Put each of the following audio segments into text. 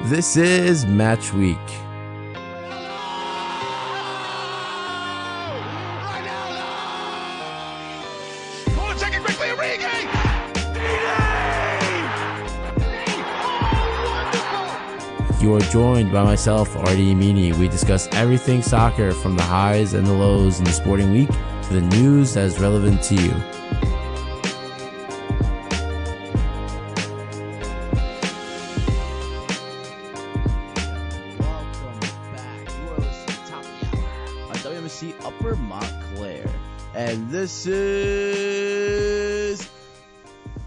This is Match Week. You are joined by myself, Ardi Emini. We discuss everything soccer from the highs and the lows in the sporting week to the news that is relevant to you. Welcome back. You are listening to Top of the Hour on WMC Upper Montclair. And this is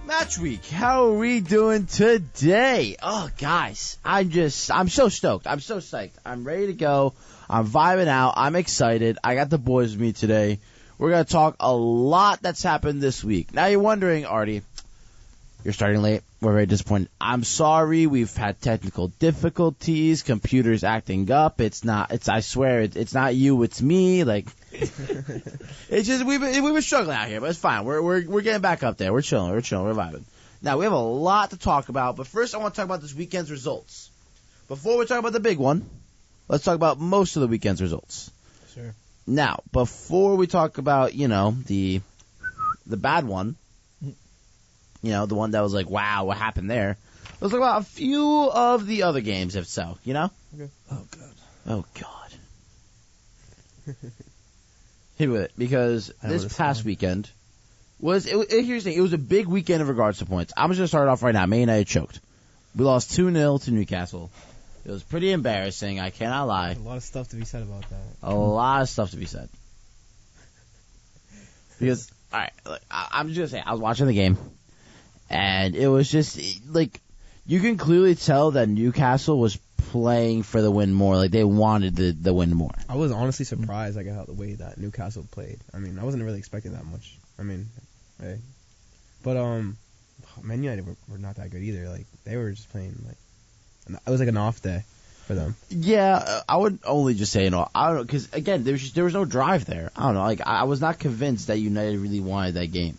Match Week. How are we doing today? Oh, guys, I'm so stoked. I'm so psyched. I'm ready to go. I'm vibing out. I'm excited. I got the boys with me today. We're going to talk a lot that's happened this week. Now you're wondering, Artie, you're starting late. We're very disappointed. I'm sorry. We've had technical difficulties. Computers acting up. I swear, it's not you. It's me. Like, it's just, we've been struggling out here, but it's fine. We're getting back up there. We're chilling. We're vibing. Now, we have a lot to talk about, but first I want to talk about this weekend's results. Before we talk about the big one, let's talk about most of the weekend's results. Sure. Now, before we talk about, the bad one, the one that was like, wow, what happened there? Let's talk about a few of the other games, if so, Okay. Oh, God. Oh, God. Hit with it, because this past weekend here's the thing, it was a big weekend in regards to points. I'm just going to start off right now. Man United choked. We lost 2-0 to Newcastle. It was pretty embarrassing, I cannot lie. A lot of stuff to be said about that. A lot of stuff to be said. Because, alright, I'm just going to say, I was watching the game, and it was just, like, you can clearly tell that Newcastle was playing for the win more. Like, they wanted the win more. I was honestly surprised, how the way that Newcastle played. I mean, I wasn't really expecting that much. I mean, hey. But, Man United were not that good either. Like, they were just playing, it was like an off day for them. Yeah, I would only just say, I don't know, because, again, there was no drive there. I don't know, like, I was not convinced that United really wanted that game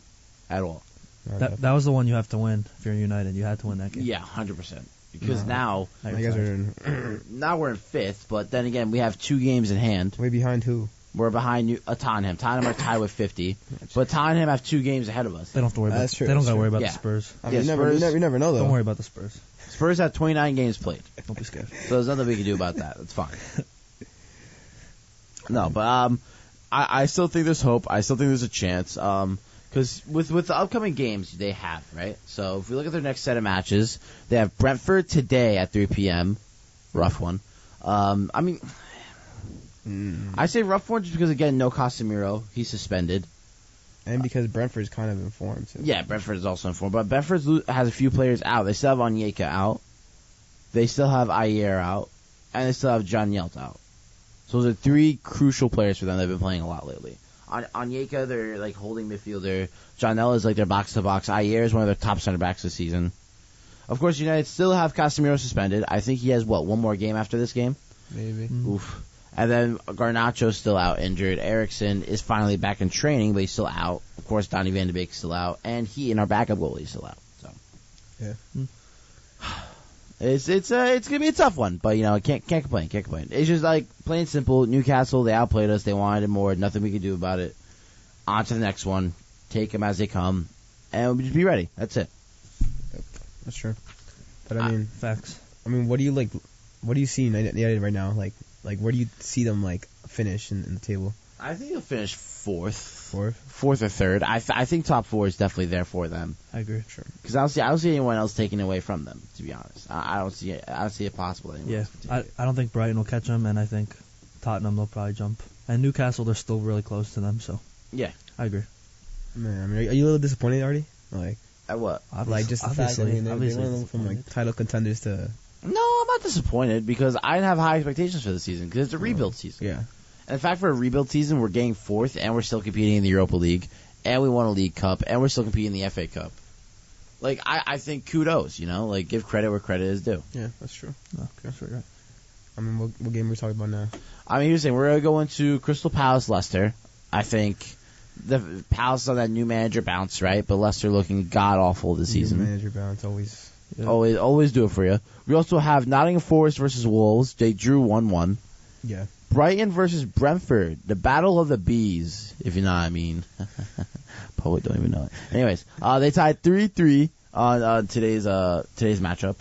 at all. That was the one you have to win if you're United. You had to win that game. Yeah, 100%. Because now you guys are now we're in fifth, but then again, we have 2 games in hand. way behind who? We're behind Tottenham. Tottenham are tied with 50, but Tottenham have 2 games ahead of us. They don't have to worry about. That's true. They don't got to worry about Yeah. the Spurs. I mean, Yeah, you never know, though. Don't worry about the Spurs. Spurs have 29 games played, Don't be scared. so there's nothing we can do about that. That's fine. No, but I still think there's hope. I still think there's a chance. Because with the upcoming games they have, right? So if we look at their next set of matches, they have Brentford today at 3 p.m. Rough one. I mean, I say rough one just because, again, no Casemiro. He's suspended. And because Brentford's kind of informed, too. Yeah, Brentford is also informed. But Brentford has a few players out. They still have Onyeka out. They still have Ayer out. And they still have John Yelt out. So those are 3 crucial players for them. They've been playing a lot lately. Onyeka, they're like holding midfielder. Janelle is like their box-to-box. Ayer is one of their top center backs this season. Of course, United still have Casemiro suspended. I think he has, one more game after this game? Maybe. Oof. And then Garnacho's still out injured. Eriksson is finally back in training, but he's still out. Of course, Donny van de Beek's still out. And our backup goalie, is still out. So Yeah. It's gonna be a tough one, but can't complain. It's just like plain simple. Newcastle, they outplayed us. They wanted more. Nothing we could do about it. On to the next one. Take them as they come, and just be ready. That's it. That's true. But I mean, Facts. what do you see United right now? Like where do you see them finish in the table? I think they'll finish fourth. Fourth? Or third. I think top 4 is definitely there for them. I agree. Sure. Because I don't see anyone else taking away from them. To be honest, I don't see it possible. That anyone Yeah, else can take it. I don't think Brighton will catch them, and I think Tottenham will probably jump. And Newcastle, they're still really close to them, so Yeah. I agree. Man, I mean, are you a little disappointed, Artie? At what? Just the fact that they went from title contenders to No, I'm not disappointed because I didn't have high expectations for the season because it's a rebuild season. yeah. And in fact, for a rebuild season, we're getting 4th, and we're still competing in the Europa League, and we won a League Cup, and we're still competing in the FA Cup. Like, I think kudos, give credit where credit is due. Yeah, that's true. No, that's right. I mean, what game are we talking about now? I mean, here's the thing. We're going to go into Crystal Palace, Leicester. I think the Palace on that new manager bounce, right? But Leicester looking god-awful this season. New manager bounce always. Yeah. Always do it for you. We also have Nottingham Forest versus Wolves. They drew 1-1. Yeah. Brighton versus Brentford. The Battle of the Bees, if you know what I mean. Poet don't even know it. Anyways, they tied 3-3 on today's matchup.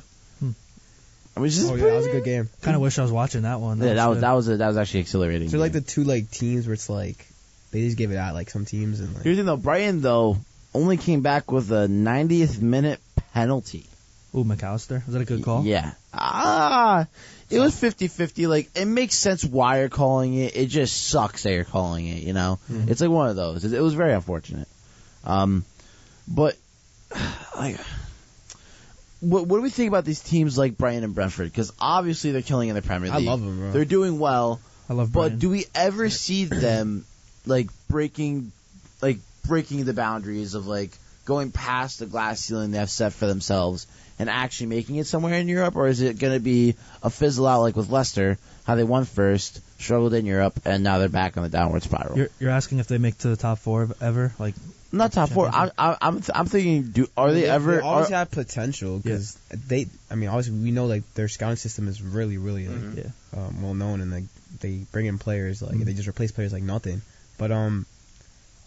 Which is that was a good game. Kind of wish I was watching that one. That was actually exhilarating. So like the two like teams where it's like they just give it out like some teams and like. Here's the thing though, Brighton though only came back with a 90th minute penalty. Ooh, McAllister. Was that a good call? Yeah. It was 50-50. Like, it makes sense why you're calling it. It just sucks that you're calling it, you know? Mm-hmm. It's like one of those. It was very unfortunate. But, like, what do we think about these teams like Brighton and Brentford? Because obviously they're killing in the Premier League. I love them, bro. They're doing well. I love Brighton. But do we ever see them, like, breaking the boundaries of, like, going past the glass ceiling they have set for themselves and actually making it somewhere in Europe? Or is it going to be a fizzle out like with Leicester, how they won first, struggled in Europe, and now they're back on the downward spiral? You're asking if they make to the top 4 ever? Like, not top 4. I'm thinking, are they ever? They always have potential because obviously we know like their scouting system is really, really like, well known, and like they bring in players like they just replace players like nothing. But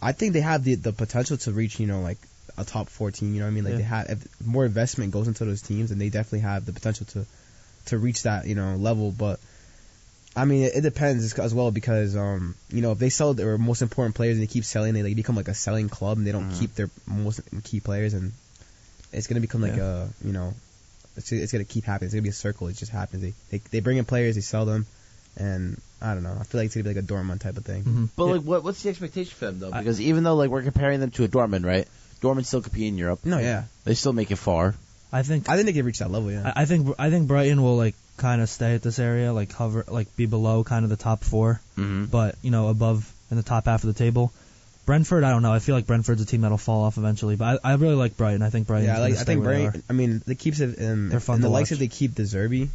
I think they have the potential to reach like a top 4 team. You know what I mean? Like they have, if more investment goes into those teams, and they definitely have the potential to reach that level. But I mean, it depends as well because if they sell their most important players and they keep selling, they like become like a selling club and they don't keep their most key players, and it's gonna become like it's gonna keep happening. It's gonna be a circle. It just happens. They bring in players, they sell them, and I don't know. I feel like it's gonna be like a Dortmund type of thing. Mm-hmm. But like, what's the expectation for them though? Because even though like we're comparing them to a Dortmund, right? Dortmund still compete in Europe. No, yeah, they still make it far. I think they can reach that level. Yeah, I think Brighton will like kind of stay at this area, like hover, like be below kind of the top 4, but above in the top half of the table. Brentford, I don't know. I feel like Brentford's a team that'll fall off eventually, but I really like Brighton. I think Brighton. Yeah, I think Brighton. I mean, they keeps it. They're fun and to the likes watch. if they keep De Zerbi.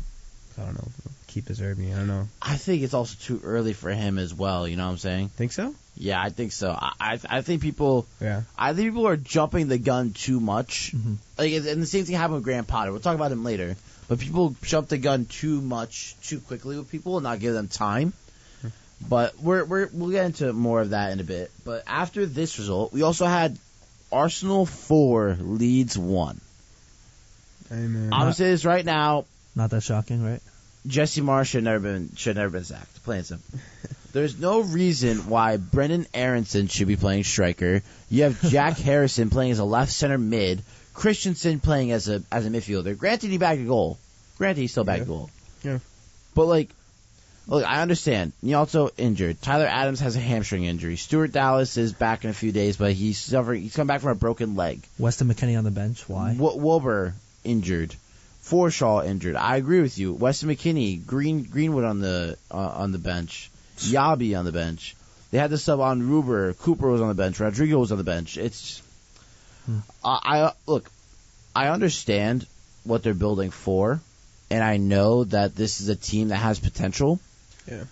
I don't know. Keep De Zerbi. I don't know. I think it's also too early for him as well. You know what I'm saying? Think so? Yeah, I think so. I think people. Yeah. I think people are jumping the gun too much. Mm-hmm. Like, and the same thing happened with Graham Potter. We'll talk about him later. But people jump the gun too much, too quickly with people, and not give them time. But we'll get into more of that in a bit. But after this result, we also had Arsenal 4, Leeds 1. Amen. I'm gonna say this right now. Not that shocking, right? Jesse Marsh should never been sacked. Plain and simple. There's no reason why Brendan Aronson should be playing striker. You have Jack Harrison playing as a left center mid. Christensen playing as a midfielder. Granted, he bagged a goal. Granted, he still bagged a goal. Yeah. But look, I understand. He also injured. Tyler Adams has a hamstring injury. Stuart Dallas is back in a few days, but he's come back from a broken leg. Weston McKennie on the bench. Why? Wilbur injured. Forshaw injured. I agree with you. Weston McKennie, Greenwood on the bench. Yabi on the bench. They had to sub on Ruber. Cooper was on the bench. Rodrigo was on the bench. It's I understand what they're building for, and I know that this is a team that has potential. Yeah.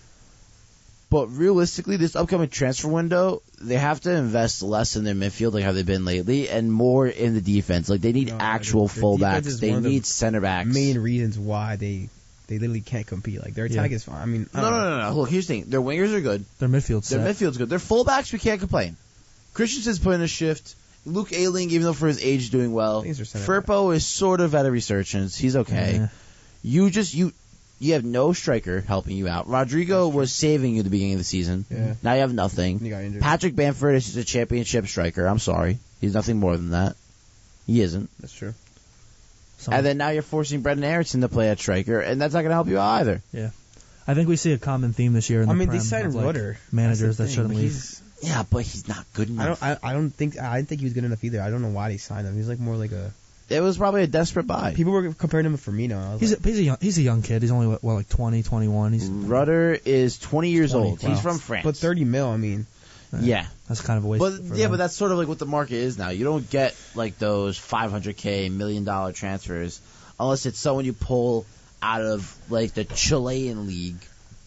But realistically, this upcoming transfer window, they have to invest less in their midfield like how they've been lately, and more in the defense. Like, they need actual fullbacks. They need center backs. Main reasons why they literally can't compete. Like, their attack is fine. I mean, No. Look, here's the thing. Their wingers are good. Their midfield's Their midfield's good. Their fullbacks, we can't complain. Christensen's putting a shift. Luke Ayling, even though for his age, is doing well. Firpo is sort of at a resurgence. He's okay. Yeah. You have no striker helping you out. Rodrigo was saving you at the beginning of the season. Yeah. Now you have nothing. He got injured. Patrick Bamford is just a championship striker. I'm sorry. He's nothing more than that. He isn't. That's true. And then now you're forcing Brendan Aronson to play at striker, and that's not going to help you out either. Yeah. I think we see a common theme this year in the Prem they signed of, like, Rudder. managers that shouldn't leave. Yeah, but he's not good enough. I didn't think he was good enough either. I don't know why they signed him. He's like more like a. It was probably a desperate buy. People were comparing him to Firmino. He's a young kid. He's only like 20, 21. Rudder is 20 years 20, old. wow. He's from France. But 30 mil. I mean. Yeah. That's kind of a waste. But that's sort of like what the market is now. You don't get like those $500K $1 million transfers unless it's someone you pull out of like the Chilean league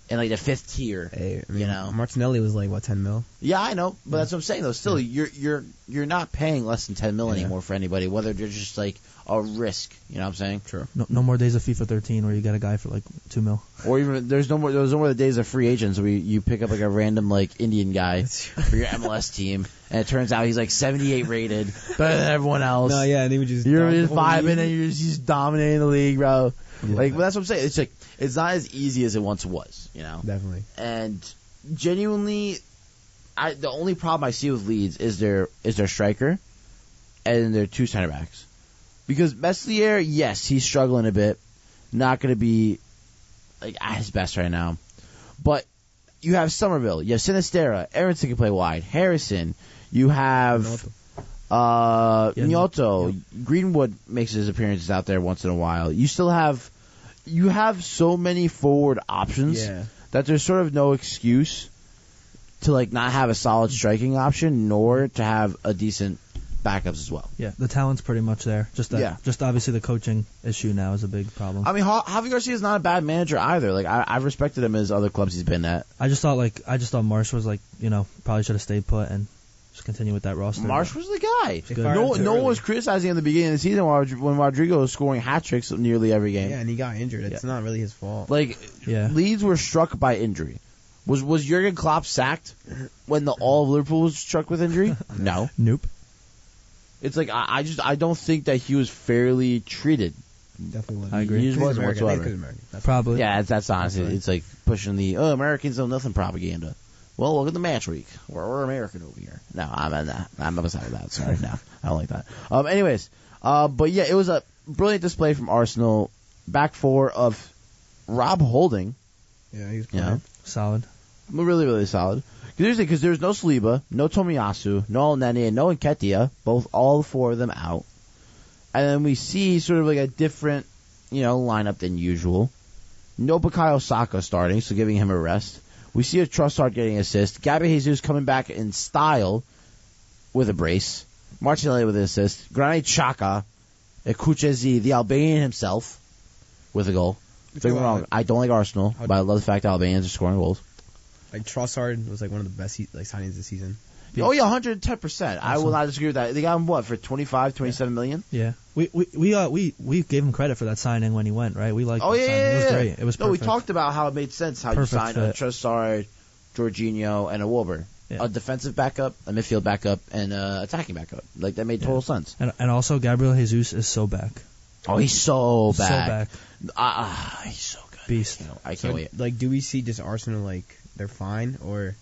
in like the 5th tier. Hey, I mean, you know, Martinelli was like what, 10 mil? Yeah, I know, but that's what I'm saying though. Still, you're not paying less than 10 mil anymore for anybody, whether they're just like a risk. You know what I'm saying? True. No more days of FIFA 13 where you get a guy for like 2 mil. Or even there's no more the days of free agents where you pick up like a random like Indian guy for your MLS team, and it turns out he's like 78 rated, better than everyone else. No, yeah, and he would just You're dunk the just whole vibing league. and you're just dominating the league, bro. Yeah. Like, but that's what I'm saying. It's like it's not as easy as it once was, you know. Definitely. And genuinely, the only problem I see with Leeds is their striker and their 2 center backs. Because Meslier, yes, he's struggling a bit, not going to be like at his best right now. But you have Somerville, you have Sinisterra, Aronson can play wide, Harrison, you have Nyoto, Greenwood makes his appearances out there once in a while. You have so many forward options that there's sort of no excuse to like not have a solid striking option, nor to have a decent backups as well. Yeah, the talent's pretty much there. Just obviously the coaching issue now is a big problem. I mean, Javi Garcia is not a bad manager either. Like I've respected him as other clubs he's been at. I just thought Marsh was like, probably should have stayed put and just continue with that roster. Marsh was the guy. Good. No one was criticizing him at the beginning of the season when Rodrigo was scoring hat tricks nearly every game. Yeah, and he got injured. It's not really his fault. Like Leeds were struck by injury. Was Jurgen Klopp sacked when all of Liverpool was struck with injury? No. Nope. It's like I don't think that he was fairly treated. Definitely wasn't. I agree. He just wasn't whatsoever. Probably. Yeah, that's honestly. It's like pushing the Americans know nothing propaganda. Well, look at the match week. We're American over here. No, I'm upside of that. Sorry, no, I don't like that. Anyways, but yeah, it was a brilliant display from Arsenal. Back 4 of Rob Holding. Yeah, he was playing. Solid. Really, really solid. Because there's no Saliba, no Tomiyasu, no Elneny, and no Nketiah. All 4 of them out. And then we see sort of like a different, lineup than usual. No Bukayo Saka starting, so giving him a rest. We see a Trossard getting assist. Gabriel Jesus coming back in style with a brace. Martinelli with an assist. Granit Xhaka, Ekuchezi, the Albanian himself, with a goal. Don't get me wrong, I don't like Arsenal, but I love the fact that Albanians are scoring goals. Like Trossard was like one of the best signings this season. Oh yeah, 110%. I will not disagree with that. They got him what for 27 million? Yeah. We gave him credit for that signing when he went, right? We liked that signing. It was great. It was perfect. No, we talked about how it made sense how Perfect you signed a fit. Trossard, Jorginho, and a Wilbur. Yeah. A defensive backup, a midfield backup, and an attacking backup. Like that made total sense. And also Gabriel Jesus is so back. Oh, he's so back. He's so good. Beast. I can't wait. Like, do we see just Arsenal like they're fine, or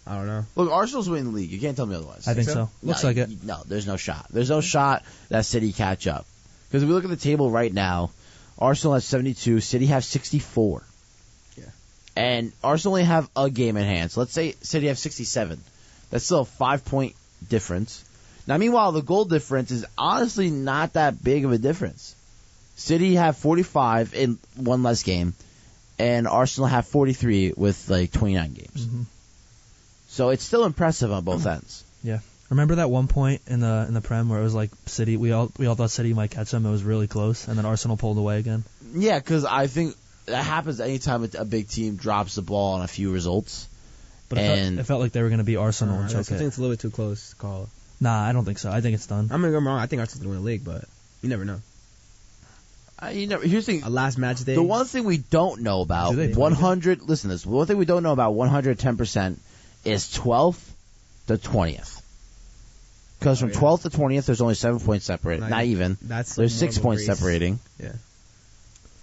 I don't know? Look, Arsenal's winning the league. You can't tell me otherwise. I think so. Looks like it. No, there's no shot. There's no shot that City catch up. Because if we look at the table right now, Arsenal has 72, City have 64. Yeah. And Arsenal only have a game in hand. So let's say City have 67. That's still a 5-point difference. Now, meanwhile, the goal difference is honestly not that big of a difference. City have 45 in one less game, and Arsenal have 43 with like 29 games. Mm-hmm. So it's still impressive on both ends. Yeah. Remember that one point in the Prem where it was like City, we all thought City might catch them. It was really close, and then Arsenal pulled away again. Yeah, because I think that happens anytime a big team drops the ball on a few results. But it felt like they were going to be Arsenal and I choke think it. it's a little bit too close to call. Nah, I don't think so. I think it's done. I'm wrong. I think Arsenal's going to win the league, but you never know. Here's the thing. A last match day. The one thing we don't know about 100. Listen to this. One thing we don't know about 110% is 12th to 20th. Because from 12th to 20th, there's only 7 points separating. Not even. There's 6 points separating. Yeah.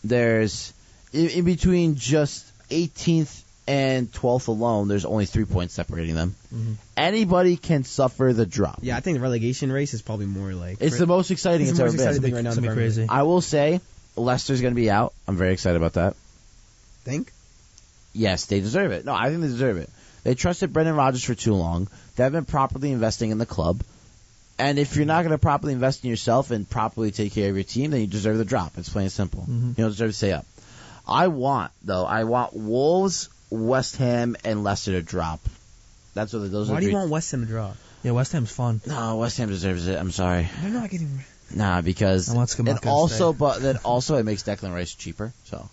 There's in between just 18th and 12th alone. There's only 3 points separating them. Mm-hmm. Anybody can suffer the drop. Yeah, I think the relegation race is probably more like. It's the most exciting it's ever been. Thing right now. It's gonna be crazy. I will say, Leicester's going to be out. I'm very excited about that. Think? Yes, they deserve it. No, I think they deserve it. They trusted Brendan Rodgers for too long. They haven't been properly investing in the club. And if you're not going to properly invest in yourself and properly take care of your team, then you deserve the drop. It's plain and simple. Mm-hmm. You don't deserve to stay up. I want Wolves, West Ham, and Leicester to drop. Those are Why do you want West Ham to drop? Yeah, West Ham's fun. No, West Ham deserves it. I'm sorry. They're not getting. Nah, because I want Scamacca it also it makes Declan Rice cheaper. So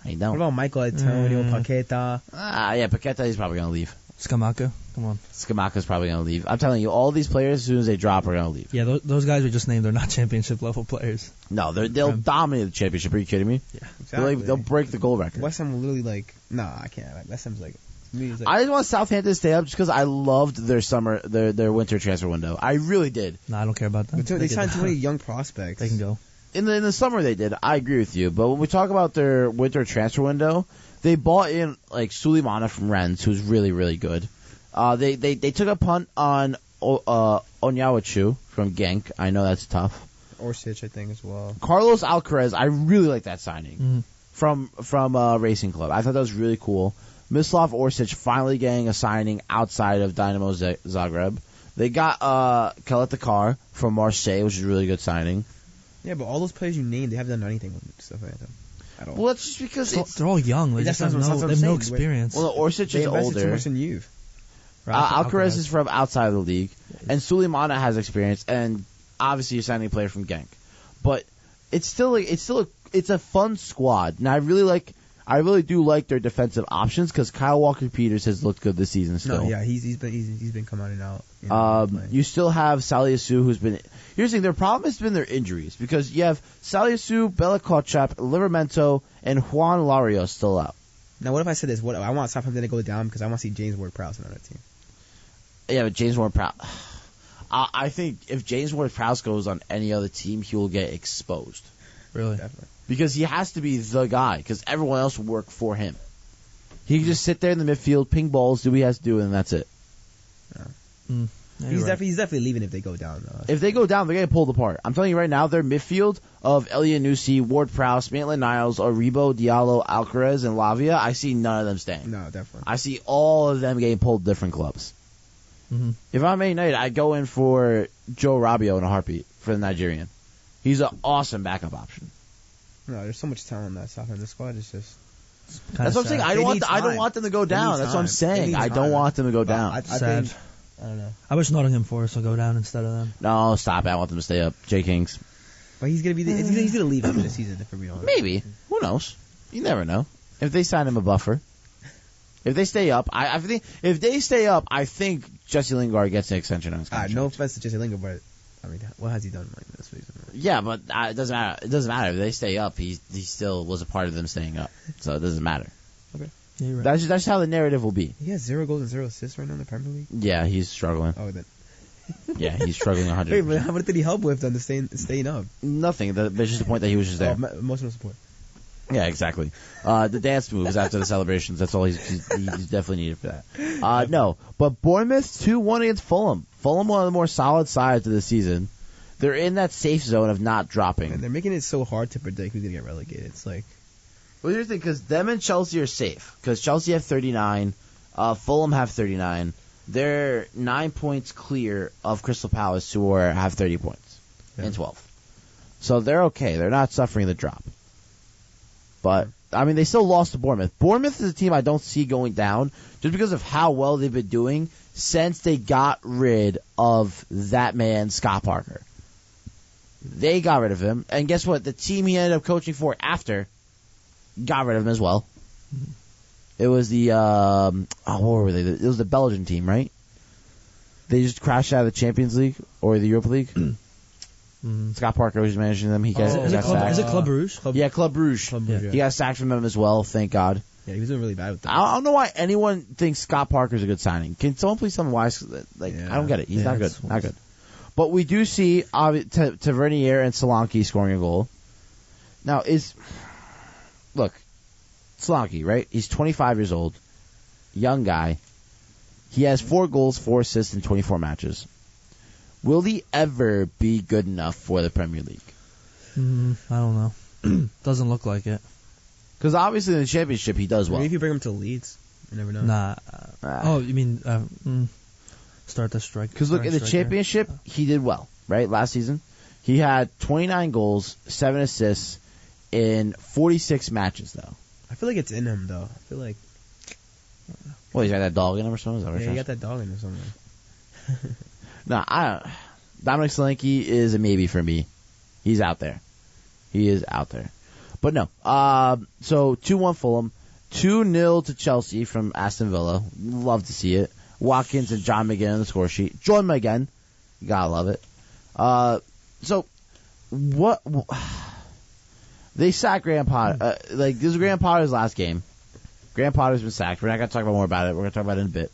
I don't. What about Michael Antonio, Paqueta? Yeah, Paqueta is probably going to leave. Skamaka, come on. Skamaka's probably going to leave. I'm telling you, all these players, as soon as they drop, are going to leave. Yeah, those guys we just named, they're not championship level players. No, they'll dominate the championship. Are you kidding me? Yeah, Exactly. They'll break the goal record. West Ham will literally like, nah, I can't. Like, West Ham's like, to me, it's like, I just want Southampton to stay up just because I loved their winter transfer window. I really did. No, I don't care about them. they signed too many young prospects. They can go. In the summer they did. I agree with you. But when we talk about their winter transfer window, they bought in like Suleimana from Rennes, who's really, really good. They took a punt on Onyawachu from Genk. I know that's tough. Orsic, I think, as well. Carlos Alcaraz, I really like that signing from Racing Club. I thought that was really cool. Mislav Orsic finally getting a signing outside of Dynamo Zagreb. They got Kaletakar from Marseille, which is a really good signing. Yeah, but all those players you named, they haven't done anything with stuff like that at all. Well, that's just because They're all young. They That's just have what I'm they have saying. no experience. well, Orsic They is invested too older. much in youth. Alcaraz is from outside of the league, and Suleimana has experience, and obviously you're signing a player from Genk. But it's a fun squad, and I really do like their defensive options because Kyle Walker-Peters has looked good this season still. No, yeah, he's been coming out and out. You still have Saliasu, who's been. Here's the thing: their problem has been their injuries because you have Saliasu, Bella Kotchap, Livramento, and Juan Larios still out. Now, what if I said this? What I want Southampton to go down because I want to see James Ward-Prowse on another team. Yeah, but James Ward-Prowse. I think if James Ward-Prowse goes on any other team, he will get exposed. Really? Definitely. Because he has to be the guy, because everyone else will work for him. He can just sit there in the midfield, ping balls, do what he has to do, and that's it. Yeah, He's right. definitely leaving if they go down, though. If they go down, they're going to pull apart. I'm telling you right now, their midfield of Elianusi, Ward-Prowse, Maitland-Niles, Aribo, Diallo, Alcaraz, and Lavia, I see none of them staying. No, definitely. I see all of them getting pulled to different clubs. Mm-hmm. If I'm Man United, I'd go in for Joe Rabiot in a heartbeat for the Nigerian. He's an awesome backup option. No, there's so much talent in that Southampton squad. It's just That's what I'm saying. I don't want them to go down. That's what I'm saying. I don't want them to go down. I Sad. think, I don't know. I wish Nottingham Forest would go down instead of them. No, stop it. I want them to stay up. J Kings. But he's gonna leave after the season. If we're being honest. Maybe. Who knows? You never know. If they sign him a buffer. If they stay up, I think if they stay up, I think Jesse Lingard gets an extension on his contract. No offense to Jesse Lingard, but I mean, what has he done like this season? Yeah, but it doesn't matter. It doesn't matter if they stay up. He still was a part of them staying up, so it doesn't matter. Yeah, you're right. That's how the narrative will be. He has 0 goals and 0 assists right now in the Premier League. Yeah, he's struggling. Oh, then. Yeah, he's struggling 100%. Wait, but what did he help with then to staying up? Nothing. It's just the point that he was just there. Emotional support. Yeah, exactly. The dance moves after the celebrations. That's all he's definitely needed for that. No, but Bournemouth 2-1 against Fulham. Fulham, one of the more solid sides of the season. They're in that safe zone of not dropping. And they're making it so hard to predict who's gonna get relegated. It's like, Well, here's the thing, because them and Chelsea are safe. Because Chelsea have 39, Fulham have 39. They're 9 points clear of Crystal Palace, who have 30 points in 12th. So they're okay. They're not suffering the drop. But, I mean, they still lost to Bournemouth. Bournemouth is a team I don't see going down just because of how well they've been doing since they got rid of that man, Scott Parker. They got rid of him. And guess what? The team he ended up coaching for after got rid of him as well. It was the, what were they? It was the Belgian team, right? They just crashed out of the Champions League or the Europa League. Scott Parker was managing them. He got sacked. Is it Club Rouge? Yeah, Club Rouge. yeah. He got sacked from them as well, thank God. Yeah, he was doing really bad with that. I don't know why anyone thinks Scott Parker's a good signing. Can someone please tell me why? Like, I don't get it. He's not good. Not good. But we do see Tavernier and Solanke scoring a goal. Now, look, Solanke, right? He's 25 years old, young guy. He has 4 goals, 4 assists in 24 matches. Will he ever be good enough for the Premier League? I don't know. Doesn't look like it. Because obviously in the Championship he does well. Maybe if you bring him to Leeds, you never know. Nah. Oh, you mean start the strike? Because look, in the Championship he did well, right? Last season he had 29 goals, 7 assists in 46 matches, though. I feel like it's in him, though. I feel like... Well, he's got that dog in him or something? Is that what Yeah, you're he got that dog in him somewhere. No, Dominic Solanke is a maybe for me. He's out there. He is out there. But no. So 2-1 Fulham, 2-0 to Chelsea from Aston Villa. Love to see it. Watkins and John McGinn on the score sheet. John McGinn, you gotta love it. So what? They sacked Graham Potter. This is Graham Potter's last game. Graham Potter's been sacked. We're not gonna talk about more about it. We're gonna talk about it in a bit.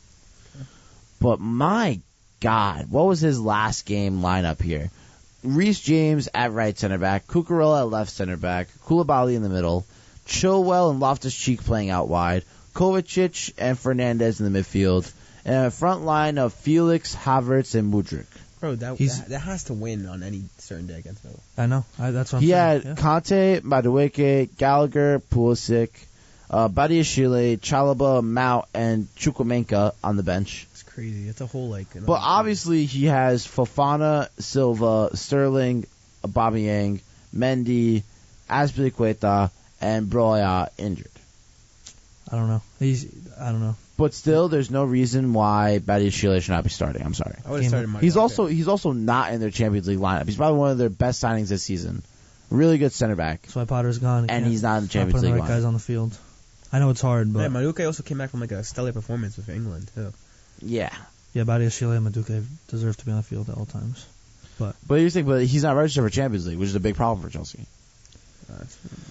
But my God, what was his last game lineup here? Reece James at right center back, Cucurella at left center back, Koulibaly in the middle, Chilwell and Loftus-Cheek playing out wide, Kovacic and Fernandez in the midfield, and a front line of Felix, Havertz, and Mudryk. Bro, that has to win on any certain day against Villa. I know. That's what I'm He saying. had Conte, Madueke, Gallagher, Pulisic, Badiashile, Chalobah, Mount, and Chukwuemeka on the bench. It's crazy. It's a whole But obviously he has Fofana, Silva, Sterling, Aubameyang, Mendy, Azpilicueta, and Broya injured. I don't know. I don't know. But still, there's no reason why Badiashile should not be starting. I'm sorry. I would have started He's also not in their Champions League lineup. He's probably one of their best signings this season. Really good center back. That's why Potter's gone. And he's not in the Champions putting League the right guys lineup. on the field. I know it's hard, but Madueke also came back from a stellar performance with England too. Yeah. Badiashile and Madueke deserve to be on the field at all times. But he's not registered for Champions League, which is a big problem for Chelsea.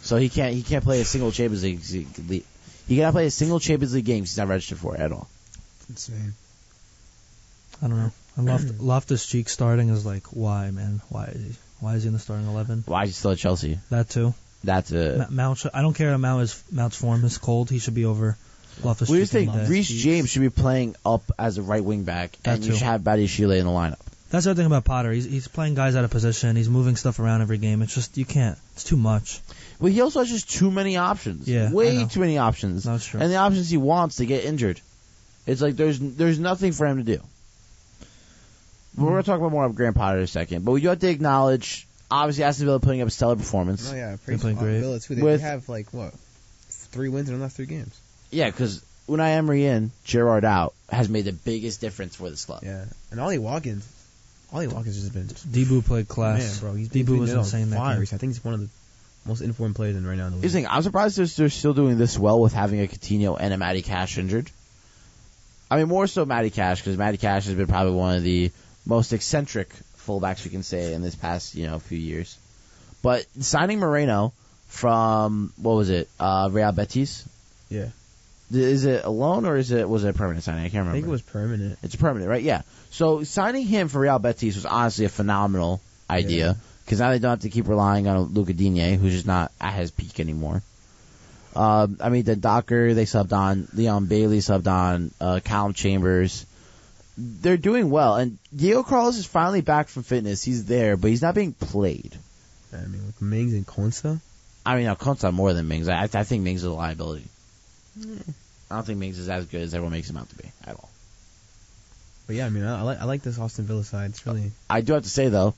So he can't play a single Champions League. He cannot play a single Champions League game he's not registered for at all. Insane. I don't know. And Loftus-Cheek starting is like, why, man? Why is he in the starting 11? Why is he still at Chelsea? That too. That's it. Mount. I don't care that Mount's form is cold. He should be over Loftus-Cheek. We just think Reece James should be playing up as a right wing back, and you should have Badiashile in the lineup. That's the other thing about Potter. He's playing guys out of position. He's moving stuff around every game. It's just you can't. It's too much. Well, he also has just too many options. Yeah, way too many options. That's true. And the options he wants to get injured. It's like there's nothing for him to do. We're going to talk about more of Graham Potter in a second, but we do have to acknowledge, obviously, Aston Villa putting up a stellar performance. Oh yeah, They played great. Villa too. They have 3 wins in the last 3 games. Yeah, because Unai Emery in, Gerrard out, has made the biggest difference for this club. Yeah, and Ollie Watkins has just been. Debu played class. Man, bro, Debu was insane that game. I think he's one of the most informed players right now in the league. Here's the thing, I'm surprised they're still doing this well with having a Coutinho and a Matty Cash injured. I mean, more so Matty Cash, because Matty Cash has been probably one of the most eccentric fullbacks we can say in this past, few years. But signing Moreno from, Real Betis? Yeah. Is it a loan or was it a permanent signing? I can't remember. I think it was permanent. It's permanent, right? Yeah. So signing him for Real Betis was honestly a phenomenal idea, because now they don't have to keep relying on Luca Digne, who's just not at his peak anymore. Then Docker, they subbed on. Leon Bailey subbed on. Callum Chambers. They're doing well. And Diego Carlos is finally back from fitness. He's there, but he's not being played. I mean, with Mings and Konsa? Konsa more than Mings. I think Mings is a liability. I don't think Mings is as good as everyone makes him out to be at all. But yeah, I like this Aston Villa side. It's really. I do have to say though,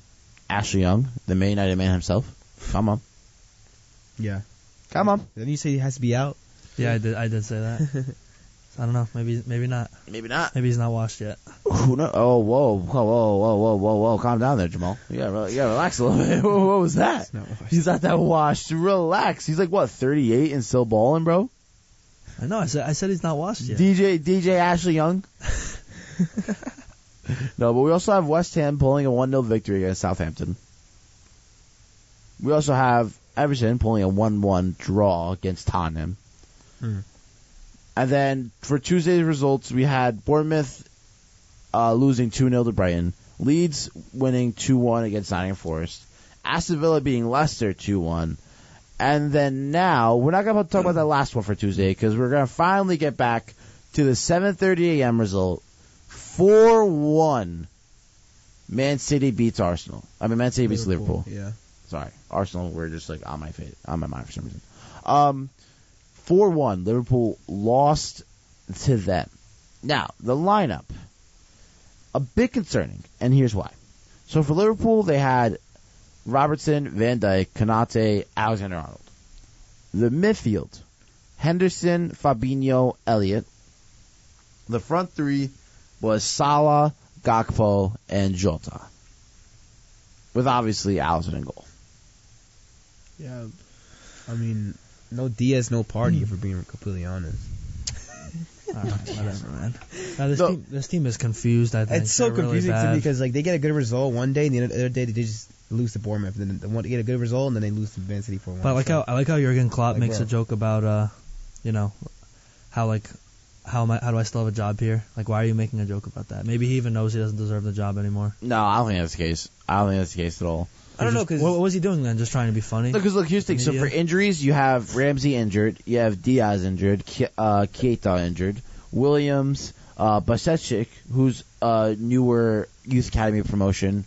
Ashley Young, the Man United man himself, come on. Yeah. Come on. Didn't you say he has to be out? Yeah, I did say that. I don't know. Maybe not. Maybe not. Maybe he's not washed yet. Who knows? Oh, whoa. Calm down there, Jamal. You gotta relax a little bit. What was that? He's not that washed. Relax. He's like, 38 and still balling, bro? I know. I said he's not washed yet. DJ Ashley Young? No, but we also have West Ham pulling a 1-0 victory against Southampton. We also have Everton pulling a 1-1 draw against Tottenham. And then for Tuesday's results, we had Bournemouth losing 2-0 to Brighton, Leeds winning 2-1 against Nottingham Forest, Aston Villa beating Leicester 2-1, and then now, we're not going to talk about that last one for Tuesday, because we're going to finally get back to the 7:30 a.m. result. 4-1. Man City beats Arsenal. Man City beats Liverpool. Yeah. Sorry. Arsenal were just on my mind for some reason. 4-1. Liverpool lost to them. Now, the lineup. A bit concerning, and here's why. So for Liverpool, they had Robertson, Van Dijk, Konate, Alexander-Arnold. The midfield. Henderson, Fabinho, Elliott. The front three was Salah, Gakpo, and Jota. With obviously Alisson in goal. Yeah. I mean, no Diaz, no party, if we're being completely honest. Alright, whatever, man. This team is confused, I think. It's so They're really confusing to bad. me because like they get a good result one day, and the other day they just lose to Bournemouth. And then they want to get a good result, and then they lose to Man City 4-1. But I like how Jurgen Klopp Like, makes bro. a joke about how do I still have a job here? Like, why are you making a joke about that? Maybe he even knows he doesn't deserve the job anymore. No, I don't think that's the case. I don't think that's the case at all. I don't know because What was he doing then? Just trying to be funny? Because look, here's the thing. So for injuries, you have Ramsey injured, you have Diaz injured, Keita injured, Williams, Basecic, who's a newer youth academy promotion,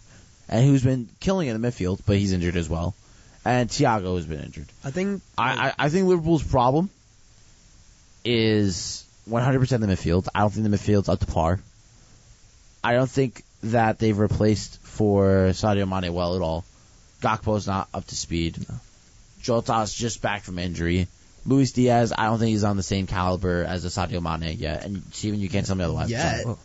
and who's been killing in the midfield, but he's injured as well, and Thiago has been injured. I think I think Liverpool's problem is 100% the midfield. I don't think the midfield's up to par. I don't think that they've replaced for Sadio Mane well at all. Gakpo's not up to speed. No. Jota's just back from injury. Luis Diaz, I don't think he's on the same caliber as a Sadio Mane yet. And Steven, you can't tell me otherwise. Yeah. Well,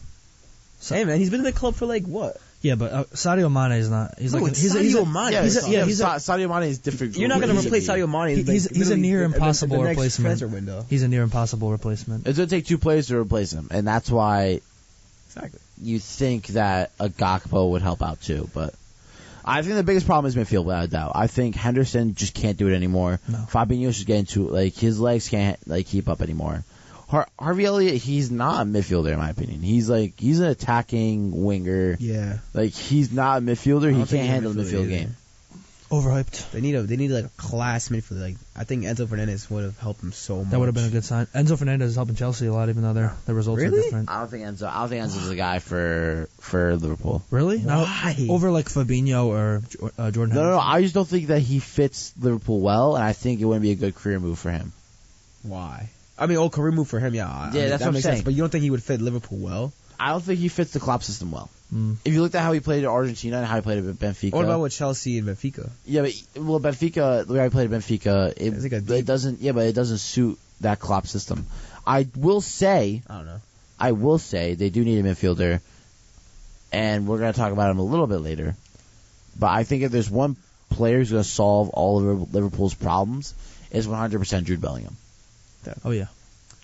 hey man, he's been in the club for like what? Yeah, but Sadio Mane is not. He's No, like it's he's Sadio a, Mane. Sadio Mane is different. You're not going to replace Sadio Mane. He's a near impossible the next replacement. transfer window. He's a near impossible replacement. It's going to take two players to replace him, and that's why Exactly. you think that a Gakpo would help out too. But I think the biggest problem is midfield, without a doubt. I think Henderson just can't do it anymore. No. Fabinho's just getting too his legs can't keep up anymore. Harvey Elliott, he's not a midfielder in my opinion. He's an attacking winger. Yeah. Like he's not a midfielder. He don't think can't handle the he's a midfield midfielder game. Overhyped. They need like a class midfielder. Like I think Enzo Fernandez would have helped him so much. That would have been a good sign. Enzo Fernandez is helping Chelsea a lot, even though their results are Really? different. I don't think Enzo's the guy for Liverpool. Really? Why? Over like Fabinho or Jordan. No. Henderson? I just don't think that he fits Liverpool well, and I think it wouldn't be a good career move for him. Why? I mean, career move for him, yeah. I mean, that's that what I'm makes saying. sense. But you don't think he would fit Liverpool well? I don't think he fits the Klopp system well. Mm. If you looked at how he played at Argentina and how he played at Benfica. What about with Chelsea and Benfica? Yeah, but Benfica, the way I played at Benfica, It's like a it deep- doesn't. Yeah, but it doesn't suit that Klopp system. I will say they do need a midfielder, and we're going to talk about him a little bit later. But I think if there's one player who's going to solve all of Liverpool's problems, is 100% Jude Bellingham. Oh yeah.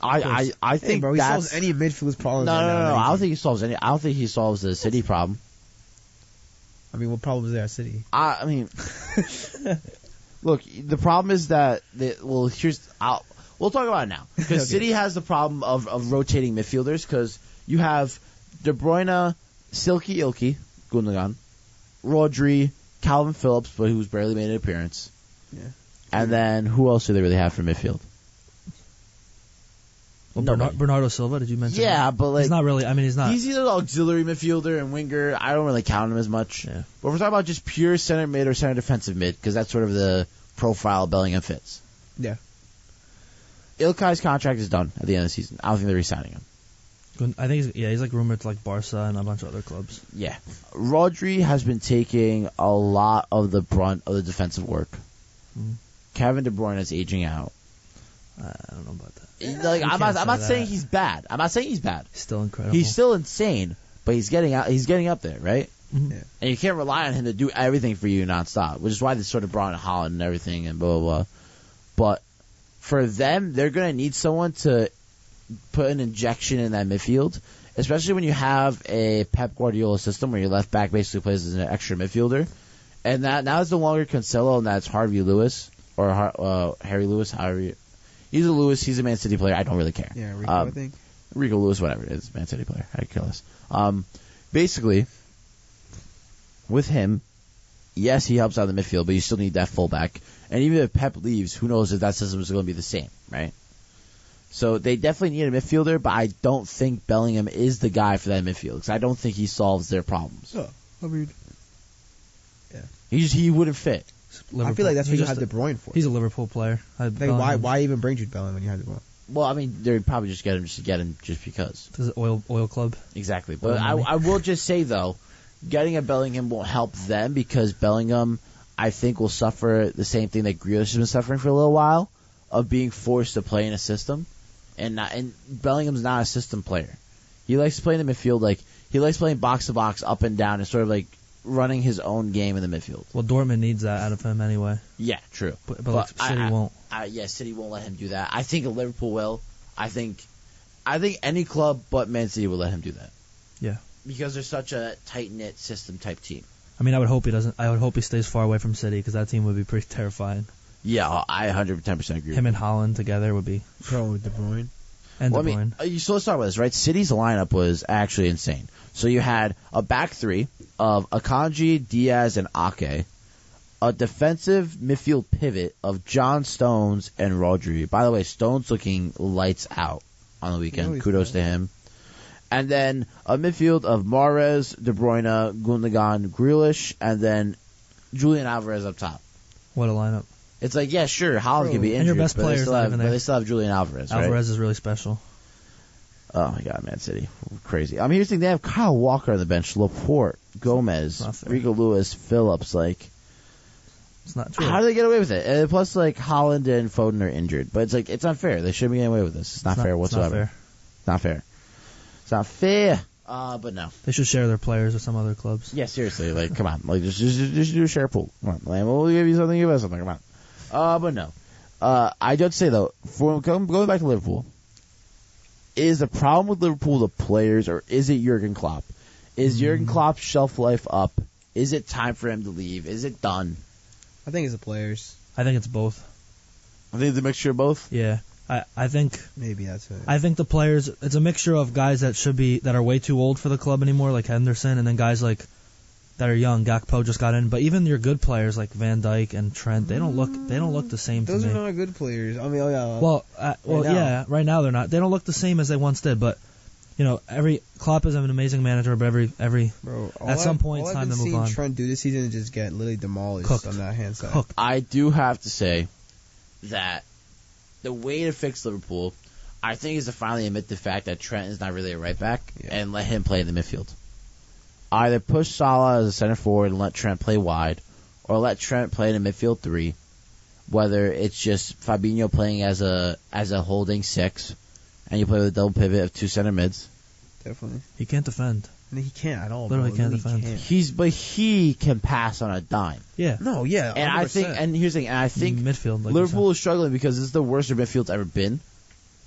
I think Hey, bro, he that's solves any midfield's problems. no. right now, I don't think he solves any. I don't think he solves the City problem. I mean, what problem is there at City? I mean, look, the problem is that we'll talk about it now because Okay. City has the problem of rotating midfielders because you have De Bruyne, Silky Ilky, Gundogan, Rodri, Calvin Phillips, but who's barely made an appearance. Yeah. And then who else do they really have for midfield? Well, Nobody. Bernardo Silva, did you mention? Yeah, that? but like he's not really. I mean, he's not. he's either auxiliary midfielder and winger. I don't really count him as much. Yeah. But we're talking about just pure center mid or center defensive mid because that's sort of the profile Bellingham fits. Yeah. Ilkay's contract is done at the end of the season. I don't think they're re-signing him. I think he's like rumored to like Barca and a bunch of other clubs. Yeah. Rodri has been taking a lot of the brunt of the defensive work. Mhm. Kevin De Bruyne is aging out. I don't know about that. Like, I'm can't not say saying that. he's bad. I'm not saying he's bad. He's still incredible. He's still insane, but he's getting out. He's getting up there, right? Mhm. Yeah. And you can't rely on him to do everything for you nonstop, which is why they sort of brought in Holland and everything and blah, blah, blah. But for them, they're going to need someone to put an injection in that midfield, especially when you have a Pep Guardiola system where your left back basically plays as an extra midfielder. And that now it's no longer Cancelo, and that's Harvey Lewis or Harry Lewis, however you... He's a Lewis. He's a Man City player. I don't really care. Yeah, Rico, I think. Rico Lewis, whatever it is, Man City player. I could care less. Basically, with him, yes, he helps out in the midfield, but you still need that fullback. And even if Pep leaves, who knows if that system is going to be the same, right? So they definitely need a midfielder, but I don't think Bellingham is the guy for that midfield because I don't think he solves their problems. Oh, I mean, He wouldn't fit. I feel like that's what He's you have just De Bruyne for. He's a Liverpool player. Like, why even bring Jude Bellingham when you have De Bruyne? Well, I mean, they'd probably just get him just because. This is oil club. Exactly. But Well, I will just say, though, getting a Bellingham won't help them because Bellingham, I think, will suffer the same thing that Grealish has been suffering for a little while, of being forced to play in a system. And Bellingham's not a system player. He likes playing in the midfield. Like, he likes playing box-to-box, up and down, and sort of like running his own game in the midfield. Well, Dortmund needs that out of him anyway. Yeah, true. But like, City I- won't. City won't let him do that. I think Liverpool will. I think any club but Man City will let him do that. Yeah. Because they're such a tight-knit system type team. I mean, I would hope he doesn't. I would hope he stays far away from City because that team would be pretty terrifying. Yeah, I 110% agree. Him and Haaland together would be. Pro with De Bruyne. And De Bruyne. So let's talk about this, right? City's lineup was actually insane. So you had a back three of Akanji, Diaz, and Ake. A defensive midfield pivot of John Stones and Rodri. By the way, Stones looking lights out on the weekend. Kudos to him. And then a midfield of Mahrez, De Bruyne, Gundogan, Grealish, and then Julian Alvarez up top. What a lineup. It's like, yeah, sure, Haaland can be injured, and your best players but they still have Julian Alvarez, right? Alvarez is really special. Oh, my God, Man City. Crazy. I mean, here's the thing. They have Kyle Walker on the bench, Laporte, Gomez, Rico Lewis, Phillips. Like, it's not true. How do they get away with it? And plus, like, Haaland and Foden are injured. But it's like, it's unfair. They shouldn't be getting away with this. It's not fair whatsoever. It's not fair. It's not fair. But no. They should share their players with some other clubs. Yeah, seriously. Like, come on. Like, just do a share pool. Come on. Like, we'll give you something, give us something. Come on. But no. I do have to say, though, going back to Liverpool, is the problem with Liverpool the players, or is it Jurgen Klopp? Is Jurgen Klopp's shelf life up? Is it time for him to leave? Is it done? I think it's the players. I think it's both. I think it's a mixture of both. Yeah. I think maybe that's it. I think the players, it's a mixture of guys that are way too old for the club anymore, like Henderson, and then guys like that are young. Gakpo just got in, but even your good players like Van Dijk and Trent, they don't look the same Those to me. are not good players. I mean, right now they're not. They don't look the same as they once did, but you know, Klopp is an amazing manager, but at some point it's time to move on. Trent do this season and just get literally demolished on that hand side. I do have to say that the way to fix Liverpool, I think, is to finally admit the fact that Trent is not really a right back and let him play in the midfield. Either push Salah as a center forward and let Trent play wide, or let Trent play in a midfield three, whether it's just Fabinho playing as a holding six, and you play with a double pivot of two center mids. Definitely. He can't defend. I mean, he can't at all. Literally can't defend. But he can pass on a dime. Yeah. No, yeah. 100%. And here's the thing, I think midfield, like Liverpool is struggling because this is the worst their midfield's ever been.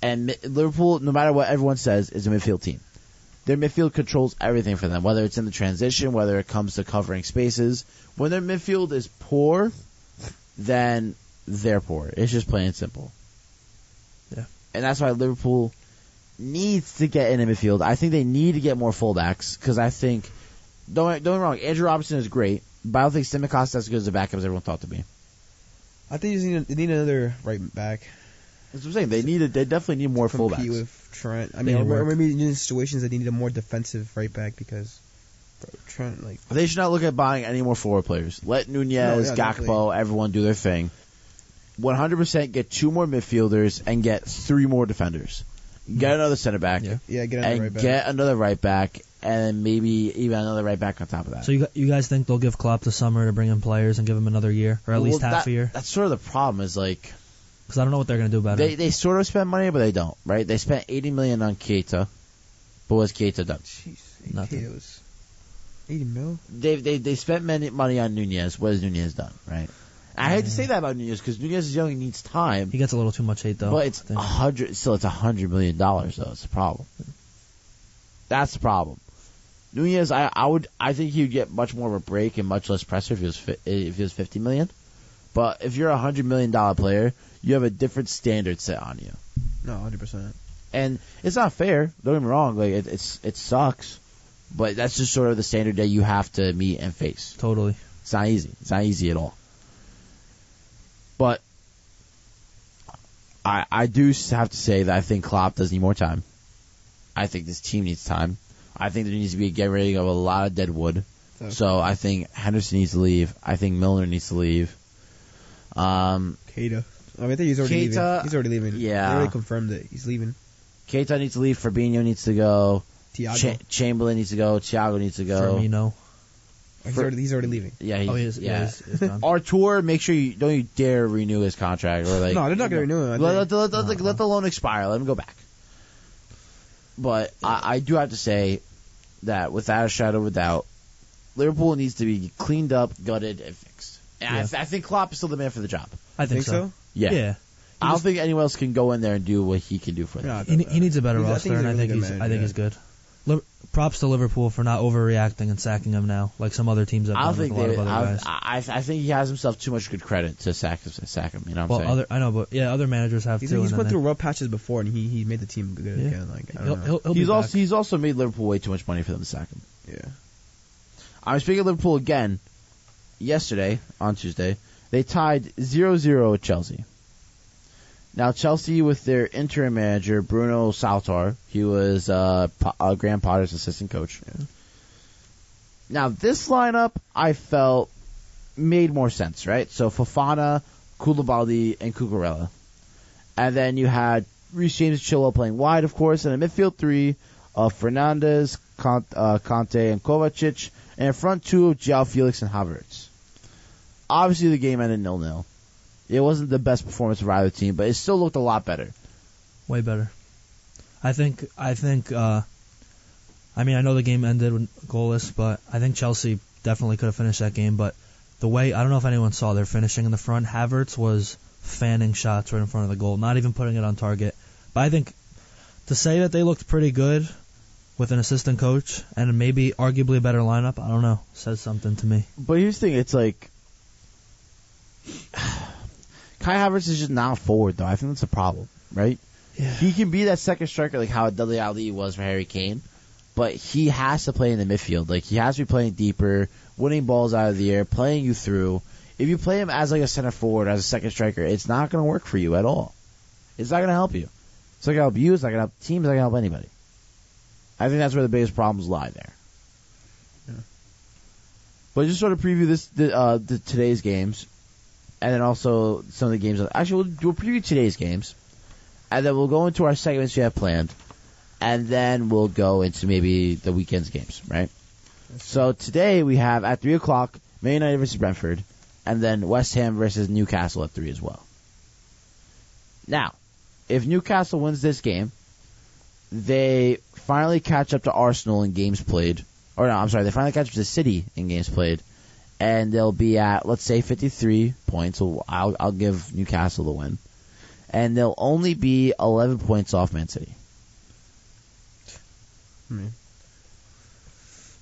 And Liverpool, no matter what everyone says, is a midfield team. Their midfield controls everything for them, whether it's in the transition, whether it comes to covering spaces. When their midfield is poor, then they're poor. It's just plain and simple. Yeah. And that's why Liverpool needs to get in a midfield. I think they need to get more fullbacks because I think, don't get me wrong, Andrew Robertson is great, but I don't think Tsimikas is as good as a backup as everyone thought to be. I think they need another right back. That's what I'm saying. They definitely need more fullbacks. Compete with Trent. I mean, or maybe in situations they need a more defensive right back because Trent, like, they should not look at buying any more forward players. Let Nunez, Gakpo, definitely. Everyone do their thing. 100% get two more midfielders and get three more defenders. Get another center back. Yeah, get another right back. Get another right back, and maybe even another right back on top of that. So you guys think they'll give Klopp the summer to bring in players and give him another year, or at least half a year? That's sort of the problem. Is like, because I don't know what they're going to do about it. They sort of spend money, but they don't. Right? They spent $80 million on Keita, but what's Keita done? Jeez, nothing. $80 mil. They spent money on Nunez. What has Nunez done? Right? I hate to say that about Nunez because Nunez is young and needs time. He gets a little too much hate though. But it's $100 million though. It's the problem. That's the problem. Nunez, I think he would get much more of a break and much less pressure if he was $50 million. But if you're a $100 million player, you have a different standard set on you. No, 100%. And it's not fair. Don't get me wrong. Like it sucks. But that's just sort of the standard that you have to meet and face. Totally. It's not easy. It's not easy at all. But I do have to say that I think Klopp does need more time. I think this team needs time. I think there needs to be a get ready of a lot of dead wood. So I think Henderson needs to leave. I think Milner needs to leave. Keita. I think he's already leaving. He's already leaving. Yeah. They already confirmed it. He's leaving. Keita needs to leave. Fabinho needs to go. Thiago. Chamberlain needs to go. Thiago needs to go. Firmino. He's already leaving. Yeah, he's done. Artur, make sure don't you dare renew his contract or like. No, they're not going to renew him. Let the loan expire. Let him go back. But I do have to say that without a shadow of a doubt, Liverpool needs to be cleaned up, gutted, and fixed. And I think Klopp is still the man for the job. I think so. Yeah. I don't think anyone else can go in there and do what he can do for them. He needs a better roster, and I think he's good. Props to Liverpool for not overreacting and sacking him now, like some other teams have done with a lot of other guys. I think he has himself too much good credit to sack him. You know what I'm saying? I know, but other managers have too. He's went through rough patches before, and he made the team good again. Like I don't know. He's also made Liverpool way too much money for them to sack him. Yeah. I'm speaking of Liverpool again. Yesterday, on Tuesday, they tied 0-0 with Chelsea. Now, Chelsea, with their interim manager, Bruno Saltar, he was Graham Potter's assistant coach. Yeah. Now, this lineup, I felt, made more sense, right? So, Fofana, Koulibaly, and Cucurella. And then you had Reece James and Chilwell playing wide, of course, and a midfield three of Fernandes, Conte, and Kovacic, and a front two of João Felix and Havertz. Obviously, the game ended 0-0. It wasn't the best performance of either team, but it still looked a lot better. Way better. I think. I know the game ended goalless, but I think Chelsea definitely could have finished that game. But the way, I don't know if anyone saw their finishing in the front. Havertz was fanning shots right in front of the goal, not even putting it on target. But I think to say that they looked pretty good with an assistant coach and maybe arguably a better lineup, I don't know, says something to me. But here's the thing, it's like Kai Havertz is just not forward, though. I think that's a problem, right? Yeah. He can be that second striker like how Dele Alli was for Harry Kane, but he has to play in the midfield. Like, he has to be playing deeper, winning balls out of the air, playing you through. If you play him as like a center forward, as a second striker, it's not going to work for you at all. It's not going to help you. It's not going to help you. It's not going to help the team. It's not going to help anybody. I think that's where the biggest problems lie there. Yeah. But just sort of preview today's games. And then also some of the games. Actually, we'll preview today's games. And then we'll go into our segments we have planned. And then we'll go into maybe the weekend's games, right? So today we have at 3 o'clock, Man United versus Brentford. And then West Ham versus Newcastle at 3 as well. Now, if Newcastle wins this game, they finally catch up to Arsenal in games played. Or no, I'm sorry, they finally catch up to City in games played. And they'll be at, let's say, 53 points. So I'll give Newcastle the win. And they'll only be 11 points off Man City. Man.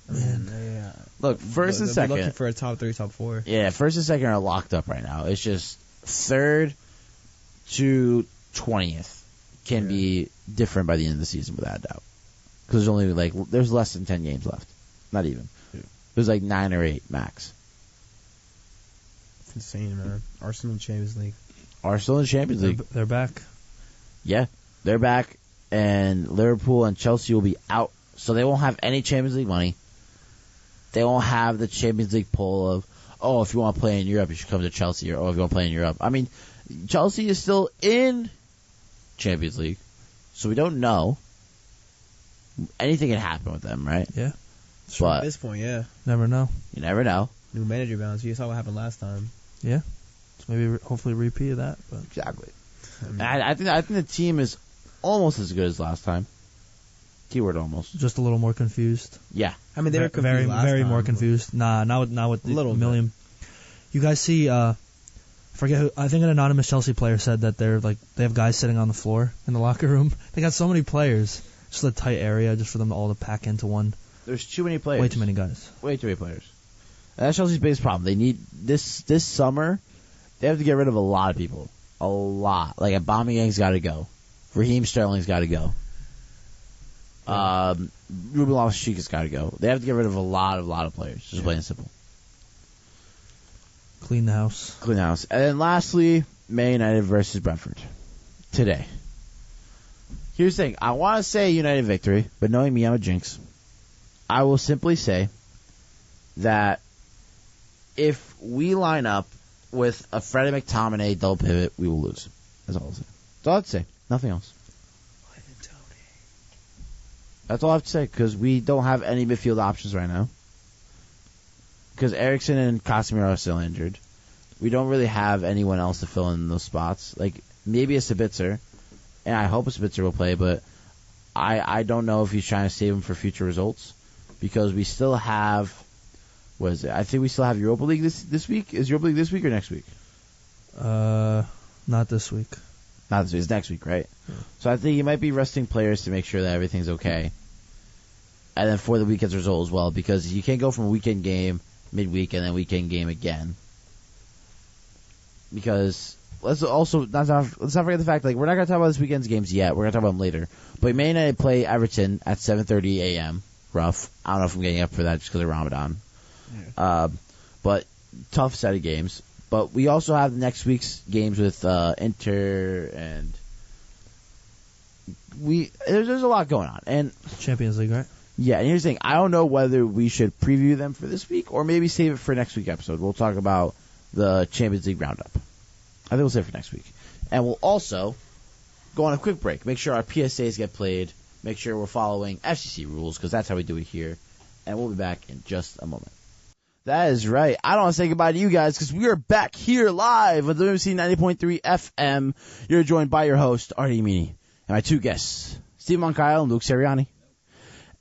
Yeah. Look, first and second. Looking for a top 3, top 4. Yeah, first and second are locked up right now. It's just third to 20th can be different by the end of the season without a doubt. Because there's less than 10 games left. Not even. Yeah. There's 9 or 8 max. It's insane, man. Arsenal in Champions League. Arsenal in Champions League. They're back. Yeah, they're back, and Liverpool and Chelsea will be out, so they won't have any Champions League money. They won't have the Champions League pull of, if you want to play in Europe, you should come to Chelsea, or if you want to play in Europe. I mean, Chelsea is still in Champions League, so we don't know. Anything can happen with them, right? Yeah. But at this point, yeah. Never know. You never know. New manager bounce. You saw what happened last time. Yeah. So maybe hopefully repeat of that. But. Exactly. I think the team is almost as good as last time. Keyword almost. Just a little more confused. Yeah. I mean, they were confused very time, more confused. Nah, not with the million. Bit. You guys see? Forget who. I think an anonymous Chelsea player said that they have guys sitting on the floor in the locker room. They got so many players, just a tight area, just for them all to pack into one. There's too many players. Way too many guys. Way too many players. And that's Chelsea's biggest problem. They need this summer. They have to get rid of a lot of people. A lot. Like Aubameyang's got to go. Raheem Sterling's got to go. Ruben Loftus-Cheek's got to go. They have to get rid of a lot of players. Just plain and simple. Clean the house. Clean the house. And then lastly, Man United versus Brentford. Today. Here's the thing. I want to say United victory, but knowing me, I'm a jinx. I will simply say that if we line up with a Freddie McTominay double pivot, we will lose. That's all I'll say. That's all I have to say. Nothing else. That's all I have to say, because we don't have any midfield options right now. Because Eriksen and Casemiro are still injured. We don't really have anyone else to fill in those spots. Like, maybe a Sabitzer, and I hope a Sabitzer will play, but I don't know if he's trying to save him for future results, because we still have, what is it? I think we still have Europa League this week. Is Europa League this week or next week? Not this week. Not this week. It's next week, right? So I think he might be resting players to make sure that everything's okay. And then for the weekend's result as well, because you can't go from weekend game, midweek, and then weekend game again. Because let's not forget the fact, like, we're not going to talk about this weekend's games yet. We're going to talk about them later. But Man United play Everton at 7:30 a.m. Rough. I don't know if I'm getting up for that just because of Ramadan. Yeah. But tough set of games. But we also have next week's games with Inter, and there's a lot going on. And Champions League, right? Yeah, and here's the thing. I don't know whether we should preview them for this week or maybe save it for next week's episode. We'll talk about the Champions League roundup. I think we'll save it for next week. And we'll also go on a quick break. Make sure our PSAs get played. Make sure we're following FCC rules, because that's how we do it here. And we'll be back in just a moment. That is right. I don't want to say goodbye to you guys, because we are back here live with WMC 90.3 FM. You're joined by your host, Ardi Emini, and my two guests, Steven Moncayo and Luke Cirianni.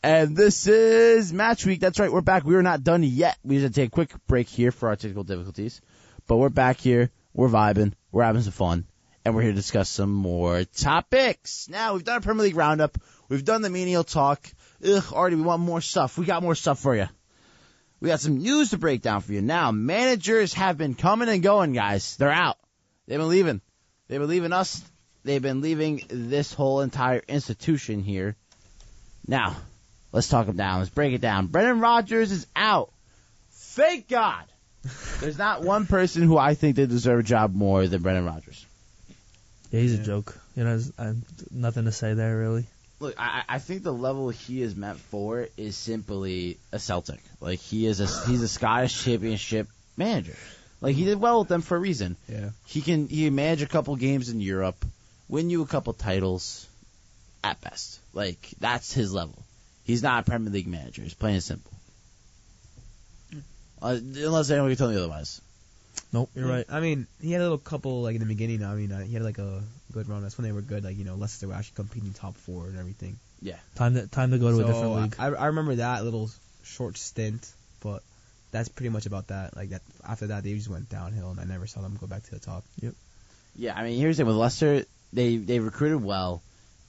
And this is Match Week. That's right, we're back. We are not done yet. We just had to take a quick break here for our technical difficulties. But we're back here. We're vibing. We're having some fun. And we're here to discuss some more topics. Now, we've done a Premier League roundup. We've done the menial talk. Artie, we want more stuff. We got more stuff for you. We got some news to break down for you. Now, managers have been coming and going, guys. They're out. They've been leaving. They've been leaving us. They've been leaving this whole entire institution here. Now, let's talk them down. Let's break it down. Brendan Rodgers is out. Thank God. There's not one person who I think they deserve a job more than Brendan Rodgers. Yeah, he's a joke. You know, nothing to say there, really. Look, I think the level he is meant for is simply a Celtic. Like, he's a Scottish championship manager. Like, he did well with them for a reason. Yeah. He can manage a couple games in Europe, win you a couple titles, at best. Like, that's his level. He's not a Premier League manager. He's plain and simple. Unless anyone can tell me otherwise. Nope, you're right. I mean, he had a little couple, like, in the beginning. I mean, he had, like, a good run. That's when they were good. Like, you know, Leicester were actually competing top 4 and everything. Yeah. Time to go to a different league. I remember that little short stint, but that's pretty much about that. Like, that after that, they just went downhill, and I never saw them go back to the top. Yep. Yeah, I mean, here's the thing. With Leicester, they recruited well,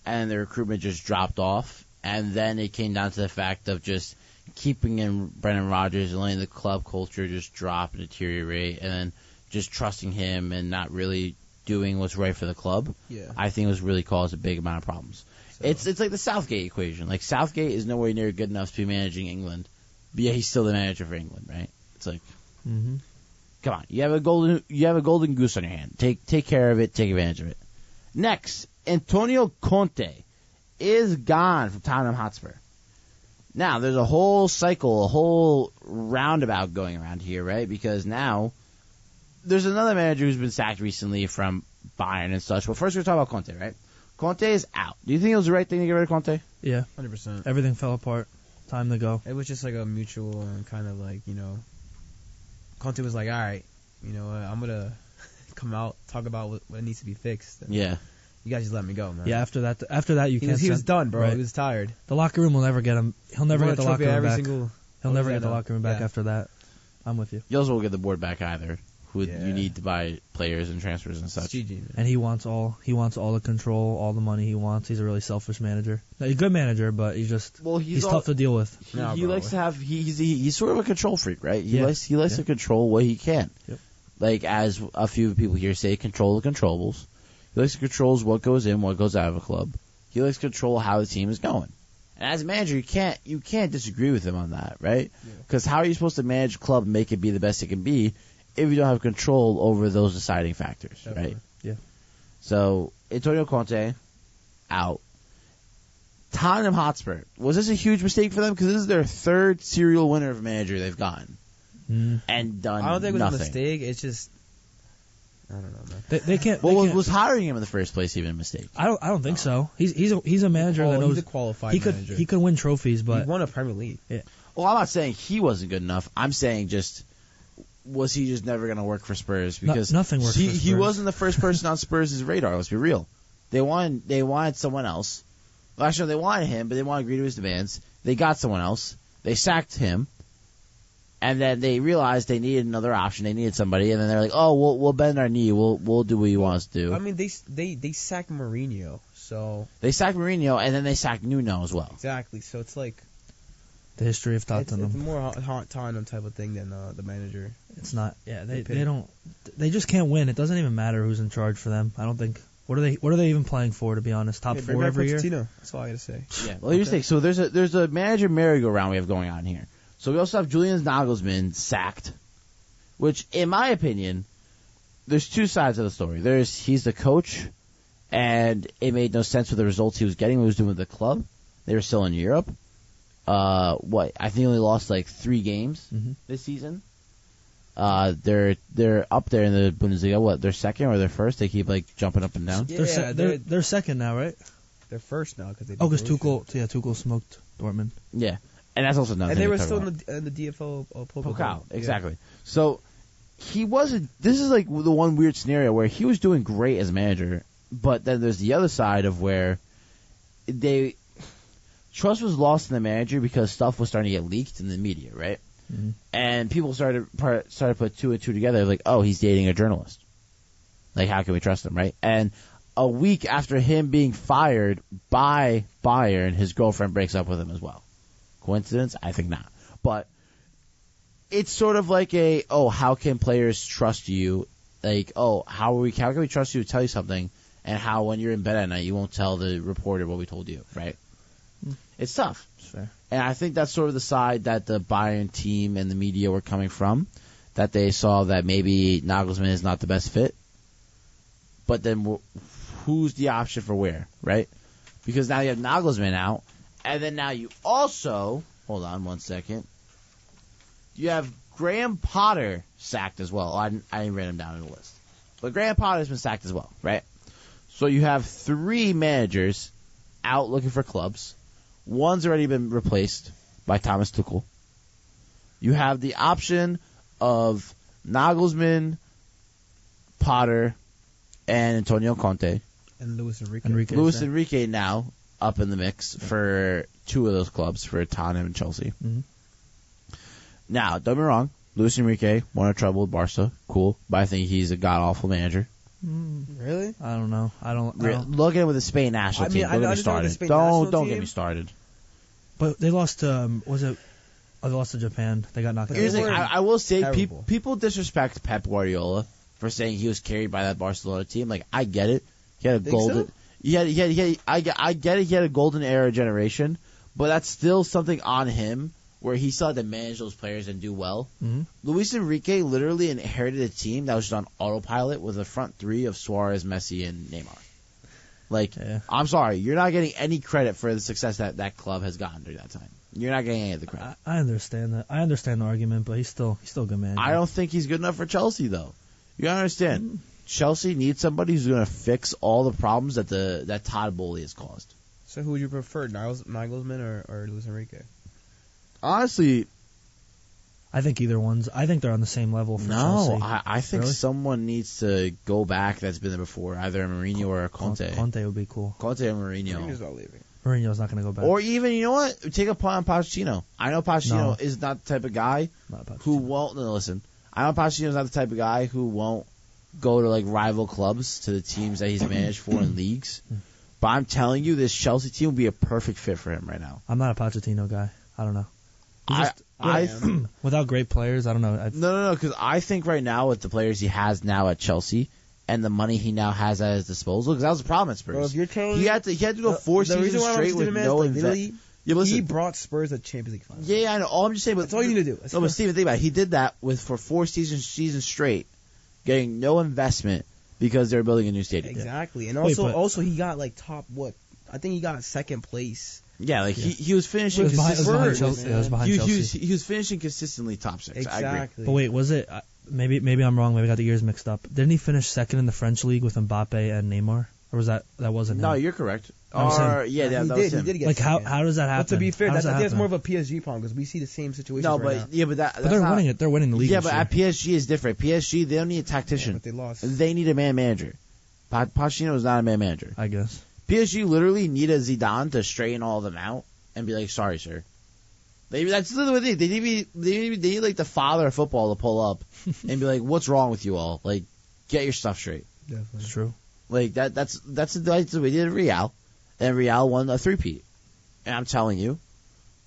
and the recruitment just dropped off. And then it came down to the fact of just keeping in Brendan Rodgers and letting the club culture just drop and deteriorate, and then just trusting him and not really doing what's right for the club. Yeah. I think it was really caused a big amount of problems. So. It's like the Southgate equation. Like, Southgate is nowhere near good enough to be managing England, but yeah, he's still the manager for England, right? It's like, come on, you have a golden goose on your hand. Take care of it. Take advantage of it. Next, Antonio Conte is gone from Tottenham Hotspur. Now, there's a whole cycle, a whole roundabout going around here, right? Because now there's another manager who's been sacked recently from Bayern and such. But first, we're talking about Conte, right? Conte is out. Do you think it was the right thing to get rid of Conte? Yeah. 100%. Everything fell apart. Time to go. It was just like a mutual and kind of like, you know, Conte was like, all right, you know, I'm going to come out, talk about what needs to be fixed. And yeah. You guys just let me go, man. Yeah, after that, you can't. He was done, bro. Right. He was tired. The locker room will never get him. He'll never get the locker room back. He'll never get the locker room back after that. I'm with you. You also won't get the board back either. You need to buy players and transfers and such. GG, and he wants all the control, all the money he wants. He's a really selfish manager. No, he's a good manager, but he's tough to deal with. He likes to have he's sort of a control freak, right? He likes to control what he can. Yep. Like, as a few people here say, control the controllables. He likes to control what goes in, what goes out of a club. He likes to control how the team is going. And as a manager, you can't disagree with him on that, right? Because how are you supposed to manage a club and make it be the best it can be if you don't have control over those deciding factors, right? Yeah. So, Antonio Conte, out. Tottenham Hotspur. Was this a huge mistake for them? Because this is their third serial winner of manager they've gotten. And done nothing. I don't think it was a mistake. It's just, I don't know, man. They can't. Was hiring him in the first place even a mistake? I don't think so. He's a manager that knows. He's a qualified manager. He could win trophies, but he won a Premier League. Yeah. Well, I'm not saying he wasn't good enough. I'm saying just, was he just never going to work for Spurs? Because nothing works for Spurs. He wasn't the first person on Spurs' radar. Let's be real. They wanted someone else. Well, actually, they wanted him, but they didn't want to agree to his demands. They got someone else. They sacked him, And then they realized they needed another option. They needed somebody, and then they're like, "Oh, we'll bend our knee. We'll do what you want us to do." I mean, they sacked Mourinho, so they sacked Mourinho, and then they sacked Nuno as well. exactly. So it's like The history of it's Tottenham. more hot Tottenham type of thing than the manager. It's not. Yeah, they They don't. They just can't win. It doesn't even matter who's in charge for them. I don't think. What are they even playing for? To be honest, top Bring four back every year. Pochettino. That's all I gotta say. Yeah. Well, here's the thing. So there's a manager merry-go-round we have going on here. So we also have Julian Nagelsmann sacked, which, in my opinion, there's two sides of the story. He's the coach, and it made no sense with the results he was getting. What he was doing with the club. They were still in Europe. I think he only lost like 3 games this season. They're up there in the Bundesliga. What? They're second or they're first? They keep like jumping up and down. Yeah, They're second now, right? they're first now because they. Because Tuchel smoked Dortmund. Yeah, and that's also another. And thing they we were talk still about. in the DFO Pokal. Pokal, exactly. So he wasn't. This is like the one weird scenario where he was doing great as manager, but then there's the other side of where trust was lost in the manager because stuff was starting to get leaked in the media, right? Mm-hmm. And people started to put 2 and 2 together, like, oh, he's dating a journalist. Like, how can we trust him, right? And a week after him being fired by Bayern, his girlfriend breaks up with him as well. Coincidence? I think not. But it's sort of like how can players trust you? Like, how can we trust you to tell you something, and how when you're in bed at night you won't tell the reporter what we told you, right? It's tough. It's fair. And I think that's sort of the side that the Bayern team and the media were coming from, that they saw that maybe Nagelsmann is not the best fit. But then who's the option for where, right? Because now you have Nagelsmann out, and then now you also, hold on one second, you have Graham Potter sacked as well. I didn't write him down in the list. But Graham Potter's been sacked as well, right? So you have 3 managers out looking for clubs. One's already been replaced by Thomas Tuchel. You have the option of Nagelsmann, Potter, and Antonio Conte. And Luis Enrique. Luis Enrique now up in the mix for 2 of those clubs, for Tottenham and Chelsea. Mm-hmm. Now, don't get me wrong, Luis Enrique won a treble with Barca. Cool. But I think he's a god-awful manager. Really? I don't know. I don't. Look at him with the Spain national team. Don't get me started. Don't get me started. But they lost to, they lost to Japan. They got knocked out. Here's the thing, I will say, terrible. people disrespect Pep Guardiola for saying he was carried by that Barcelona team. Like, I get it. He had a golden. So? I get it. He had a golden era generation, but that's still something on him where he still had to manage those players and do well. Mm-hmm. Luis Enrique literally inherited a team that was just on autopilot with a front 3 of Suarez, Messi, and Neymar. Like, Yeah. I'm sorry, you're not getting any credit for the success that club has gotten during that time. You're not getting any of the credit. I understand that. I understand the argument, but he's still a good man. I don't think he's good enough for Chelsea, though. You gotta understand, Chelsea needs somebody who's going to fix all the problems that Todd Bowley has caused. So who would you prefer, Nagelsmann or Luis Enrique? Honestly, I think either one's. I think they're on the same level for Chelsea. I think Really? someone needs to go back that's been there before, either a Mourinho or a Conte. Conte would be cool. Conte or Mourinho's Mourinho. not leaving. Mourinho's not going to go back. Or even, you know what? Take a punt on Pochettino. I know Pochettino is not the type of guy Not about who won't. No, listen. I know Pochettino's not the type of guy who won't go to like rival clubs, to the teams that he's managed for in leagues. But I'm telling you, this Chelsea team would be a perfect fit for him right now. I'm not a Pochettino guy. I don't know. Without great players, I don't know. No, because I think right now with the players he has now at Chelsea and the money he now has at his disposal, because that was the problem at Spurs. Bro, if you're telling he had to go 4 seasons straight with no investment. Yeah, he brought Spurs to Champions League finals. Yeah, I know. All I'm just saying, but That's all you need to do. No, but Steven, think about it. He did that for 4 seasons straight, getting no investment because they were building a new stadium. Exactly, and Wait, also he got like top what? I think he got second place. Yeah, like he was finishing. It was behind consistently. Chelsea. It was behind Chelsea. He was finishing consistently top 6. I agree. Exactly. But wait, was it? Maybe I'm wrong. Maybe I got the years mixed up. Didn't he finish second in the French league with Mbappe and Neymar? Or was that wasn't him? No, you're correct. That was him. That was him. He did get Like second. how does that happen? But to be fair, How does that's happen? more of a PSG problem because we see the same situation. No, right but now. that's they're not, winning it. They're winning the league. Yeah, this but year. at PSG is different. PSG, they don't need a tactician. But they lost. They need a man manager. Pochettino is not a man manager. I guess. PSG literally need a Zidane to straighten all of them out and be like, sorry, sir. Maybe that's literally what they need. They need like the father of football to pull up and be like, "What's wrong with you all? Like, get your stuff straight." Definitely. It's true. Like that's the way they did Real, and Real won a 3-peat. And I'm telling you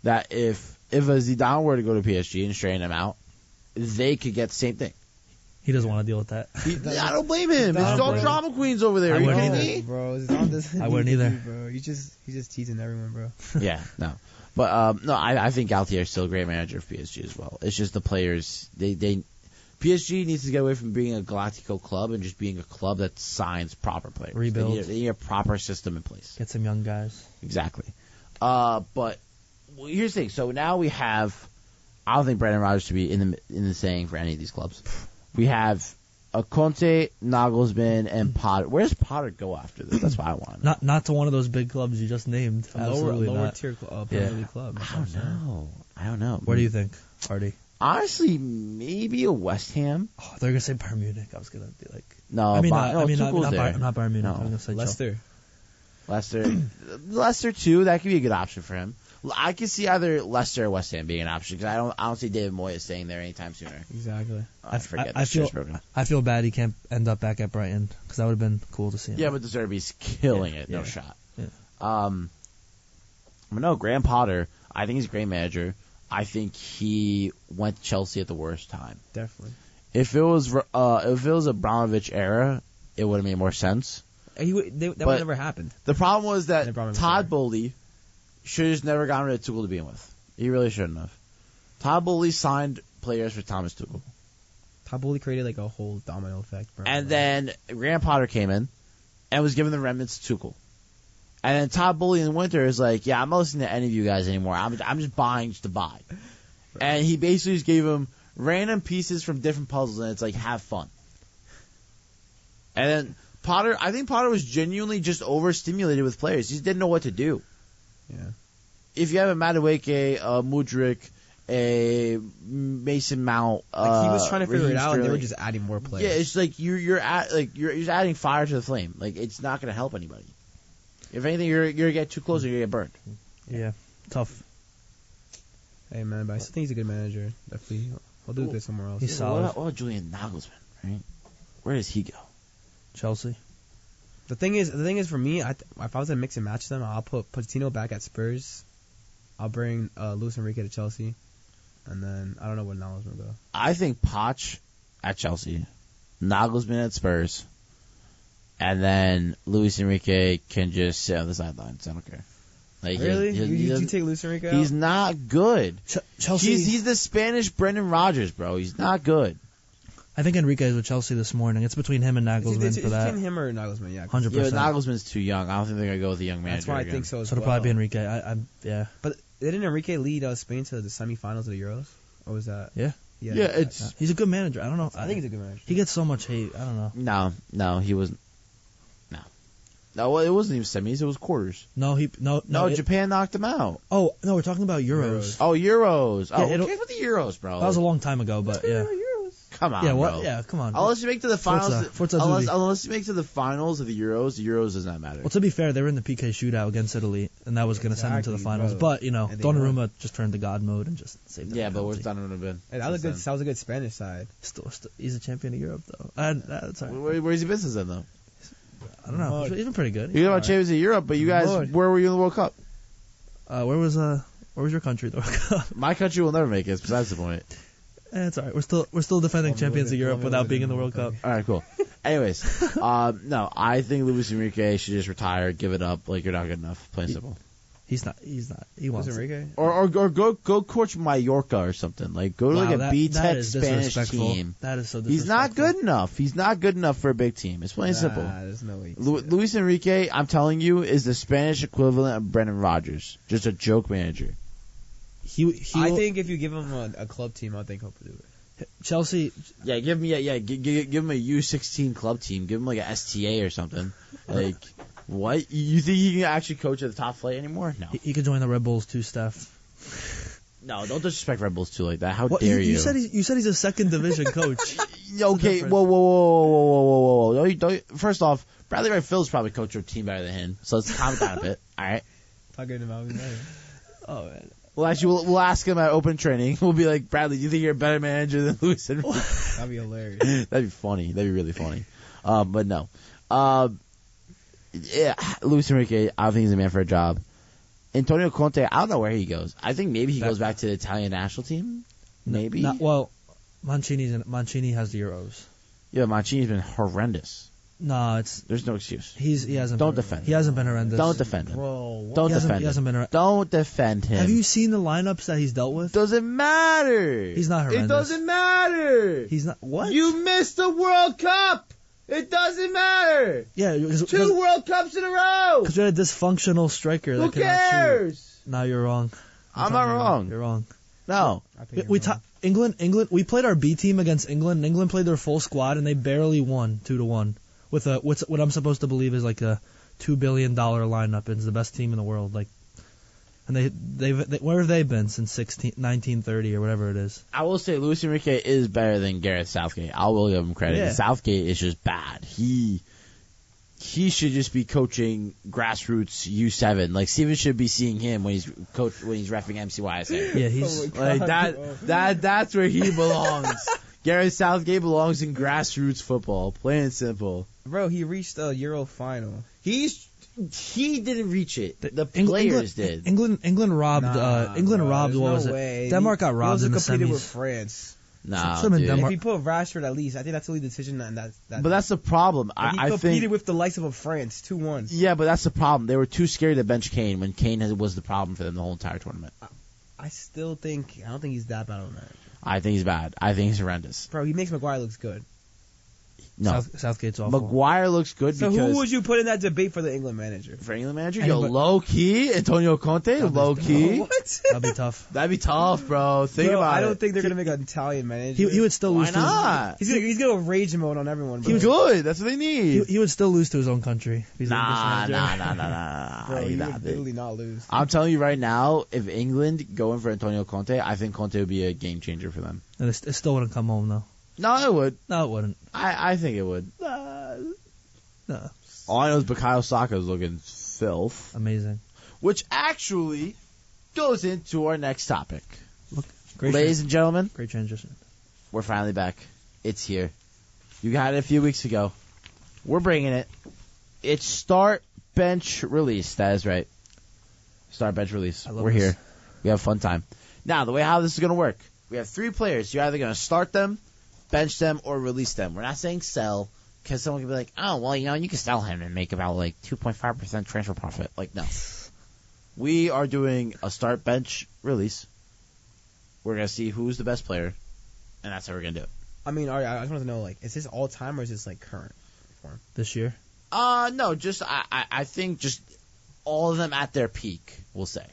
that if a Zidane were to go to PSG and straighten him out, they could get the same thing. He doesn't want to deal with that. I don't blame him. It's all drama queens over there. I You wouldn't know either. me? Bro, it's on this. I wouldn't either. Bro, he's just teasing everyone, bro. Yeah, no. But no, I think Galtier is still a great manager for PSG as well. It's just the players. They PSG needs to get away from being a Galactico club and just being a club that signs proper players. Rebuild. They need a proper system in place. Get some young guys. Exactly. But here's the thing. So now we have. I don't think Brendan Rodgers should be in the saying for any of these clubs. We have a Conte, Nagelsmann, and Potter. Where does Potter go after this? That's what I want to know. Not to one of those big clubs you just named. Absolutely lower not. tier Premier Yeah. League club. I don't know. Where do you think, Artie? Honestly, maybe a West Ham. Oh, they're gonna say Bayern Munich. I was gonna be like, No, I mean, Tuchel's not there. Bayern Munich. No. I was gonna say Chelsea. Leicester. Leicester too. That could be a good option for him. I could see either Leicester or West Ham being an option because I don't see David Moyes staying there anytime sooner. Exactly. I forget. I feel shit's broken. I feel bad he can't end up back at Brighton because that would have been cool to see him. Yeah, but the Zerbe's killing it. No Yeah. shot. Yeah. But no, Graham Potter. I think he's a great manager. I think he went to Chelsea at the worst time. Definitely. If it was Abramovich era, it would have made more sense. That would never happened. The problem was that Abramovich Todd era. Bowley should have just never gotten rid of Tuchel to begin with. He really shouldn't have. Todd Bowley signed players for Thomas Tuchel. Todd Bowley created like a whole domino effect, bro. And then Graham Potter came in and was given the remnants to Tuchel. And then Todd Bowley in the winter is like, yeah, I'm not listening to any of you guys anymore. I'm just buying just to buy. And he basically just gave him random pieces from different puzzles, and it's like, have fun. And then I think Potter was genuinely just overstimulated with players. He just didn't know what to do. Yeah. If you have a Madueke, a Mudryk, a Mason Mount, He was trying to figure Raheem it out, and they were Sterling. just adding more players. Yeah, it's like you're just adding fire to the flame. Like it's not going to help anybody. If anything, you're going to get too close, and you're going to get burned. Yeah, tough. Hey man, but I still think he's a good manager. Definitely, I'll do good somewhere else. He's solid. What about Julian Nagelsmann? Right? Where does he go? Chelsea. The thing is, for me, if I was to mix and match them, I'll put Pochettino back at Spurs. I'll bring Luis Enrique to Chelsea, and then I don't know where Nagelsmann will go. I think Poch at Chelsea, Nagelsmann at Spurs, and then Luis Enrique can just sit on the sidelines. I don't care. Like, Really? he You doesn't- take Luis Enrique out? He's not good. Chelsea. He's the Spanish Brendan Rodgers, bro. He's not good. I think Enrique is with Chelsea this morning. It's between him and Nagelsmann It's for that. between him or Nagelsmann, yeah. 100%. Yeah, but Nagelsmann's too young. I don't think they're gonna go with a young manager. That's why I again. think so as So it'll well. probably be Enrique. Yeah. But didn't Enrique lead Spain to the semifinals of the Euros? Or was that? Yeah. Yeah, it's He's a good manager. I don't know. I think he's a good manager. He gets so much hate. I don't know. no, he wasn't. No, well, it wasn't even semis. It was quarters. No, No, Japan knocked him out. Oh no, we're talking about Euros. Oh, Euros. Oh, Yeah, who cares about the Euros, bro? That was a long time ago, but yeah. Come on, Yeah, bro. what? Yeah, come on. Unless you make to the finals, Forza unless Azzurri. you make to the finals of the Euros does not matter. Well, to be fair, they were in the PK shootout against Italy, and that was going to send them to the Exactly, finals. bro. But you know, And they Donnarumma just turned to God mode and just saved them. Yeah, from but where's penalty. Donnarumma been? Hey, that was since a good Spanish side. Still, he's a champion of Europe though. That's all then? right. Where's he been since then, though? I don't know. He's been pretty good. You know about champions of Europe, but you guys, Lord. where were you in the World Cup? Where was your country though? My country will never make it. Besides the point. It's all right. We're still defending champions of Europe without being in the World Cup. All right, cool. Anyways, no, I think Luis Enrique should just retire, give it up. Like you're not good enough. Plain and simple. He's not. He wants Was it. Enrique? Or go coach Mallorca or something. Like go to like a B that Tech is Spanish disrespectful. team. That is so disrespectful. He's not good enough. He's not good enough for a big team. It's plain and simple. There's no way. you can say that. Luis Enrique, I'm telling you, is the Spanish equivalent of Brendan Rodgers. Just a joke manager. I think if you give him a club team, I think he'll do it. Chelsea. Yeah, give him a U16 club team. Give him like a STA or something. Like what? You think he can actually coach at the top flight anymore? No. He could join the Red Bulls too, Steph. No, don't disrespect Red Bulls too like that. How What, dare you? You said he's a second division coach. Okay, difference? whoa. Don't, first off, Bradley Wright Phillips probably coached your team better than him, so let's calm down a bit. All right. Talking about him. Oh man. We'll ask him at open training. We'll be like, Bradley, do you think you're a better manager than Luis Enrique? That'd be hilarious. That'd be funny. That'd be really funny. But no. Yeah, Luis Enrique, I don't think he's a man for a job. Antonio Conte, I don't know where he goes. I think maybe he goes back to the Italian national team. Maybe. Mancini has the Euros. Yeah, Mancini's been horrendous. No, there's no excuse. He hasn't. Don't defend him. He hasn't been horrendous. Don't defend him. Bro, Don't defend him. He hasn't been. Don't defend him. Have you seen the lineups that he's dealt with? Doesn't matter. He's not horrendous. It doesn't matter. He's not. What? You missed the World Cup. It doesn't matter. Yeah, Two World Cups in a row. Because we had a dysfunctional striker. Who that cannot cares? shoot. No, you're wrong. I'm not wrong. You're wrong. No. England. We played our B team against England. And England played their full squad, and they barely won 2-1 with what I'm supposed to believe is like a $2 billion lineup. It's the best team in the world. Like, and they where have they been since 1930 or whatever it is? I will say Luis Enrique is better than Gareth Southgate. I will give him credit. Yeah. Southgate is just bad. He should just be coaching grassroots U7. Like Steven should be seeing him when he's reffing MCYSA. Yeah, he's like that's where he belongs. Gareth Southgate belongs in grassroots football, plain and simple. Bro, he reached the Euro final. He didn't reach it. The players did. England robbed. England robbed. What was it? Denmark got robbed in the semis. Competed with France. Nah, dude. If he put Rashford at least, I think that's the only decision. But that's the problem. He competed with the likes of France 2-1. Yeah, but that's the problem. They were too scared to bench Kane when Kane was the problem for them the whole entire tournament. I don't think he's that bad of a manager. I think he's bad. I think he's horrendous. Bro, he makes Maguire look good. No. Southgate's awful. Maguire looks good so because... who would you put in that debate for the England manager? For England manager? Low-key, Antonio Conte, low-key. What? That'd be tough. That'd be tough, bro. Think about it. I don't think they're going to make an Italian manager. He would still lose. Why not? He's going to rage mode on everyone, bro. He's good. That's what they need. He would still lose to his own country. If he's Nah. Bro, he would literally not lose. I'm telling you right now, if England go in for Antonio Conte, I think Conte would be a game changer for them. And it still wouldn't come home though. No, it would. No, it wouldn't. I think it would. No. All I know is Bukayo Saka is looking filth. Amazing. Which actually goes into our next topic. Great Ladies and gentlemen, great transition. we're finally back. It's here. You got it a few weeks ago. We're bringing it. It's start, bench, release. That is right. Start, bench, release. We're this. here. We have a fun time. Now, the way how this is going to work, we have 3 players. You're either going to start them, bench them, or release them. We're not saying sell, because someone can be like, oh, well, you can sell him and make about, 2.5% transfer profit. No. We are doing a start, bench, release. We're going to see who's the best player, and that's how we're going to do it. I mean, I just want to know, is this all time or is this, current form? This year? No, just, I think just all of them at their peak, we'll say.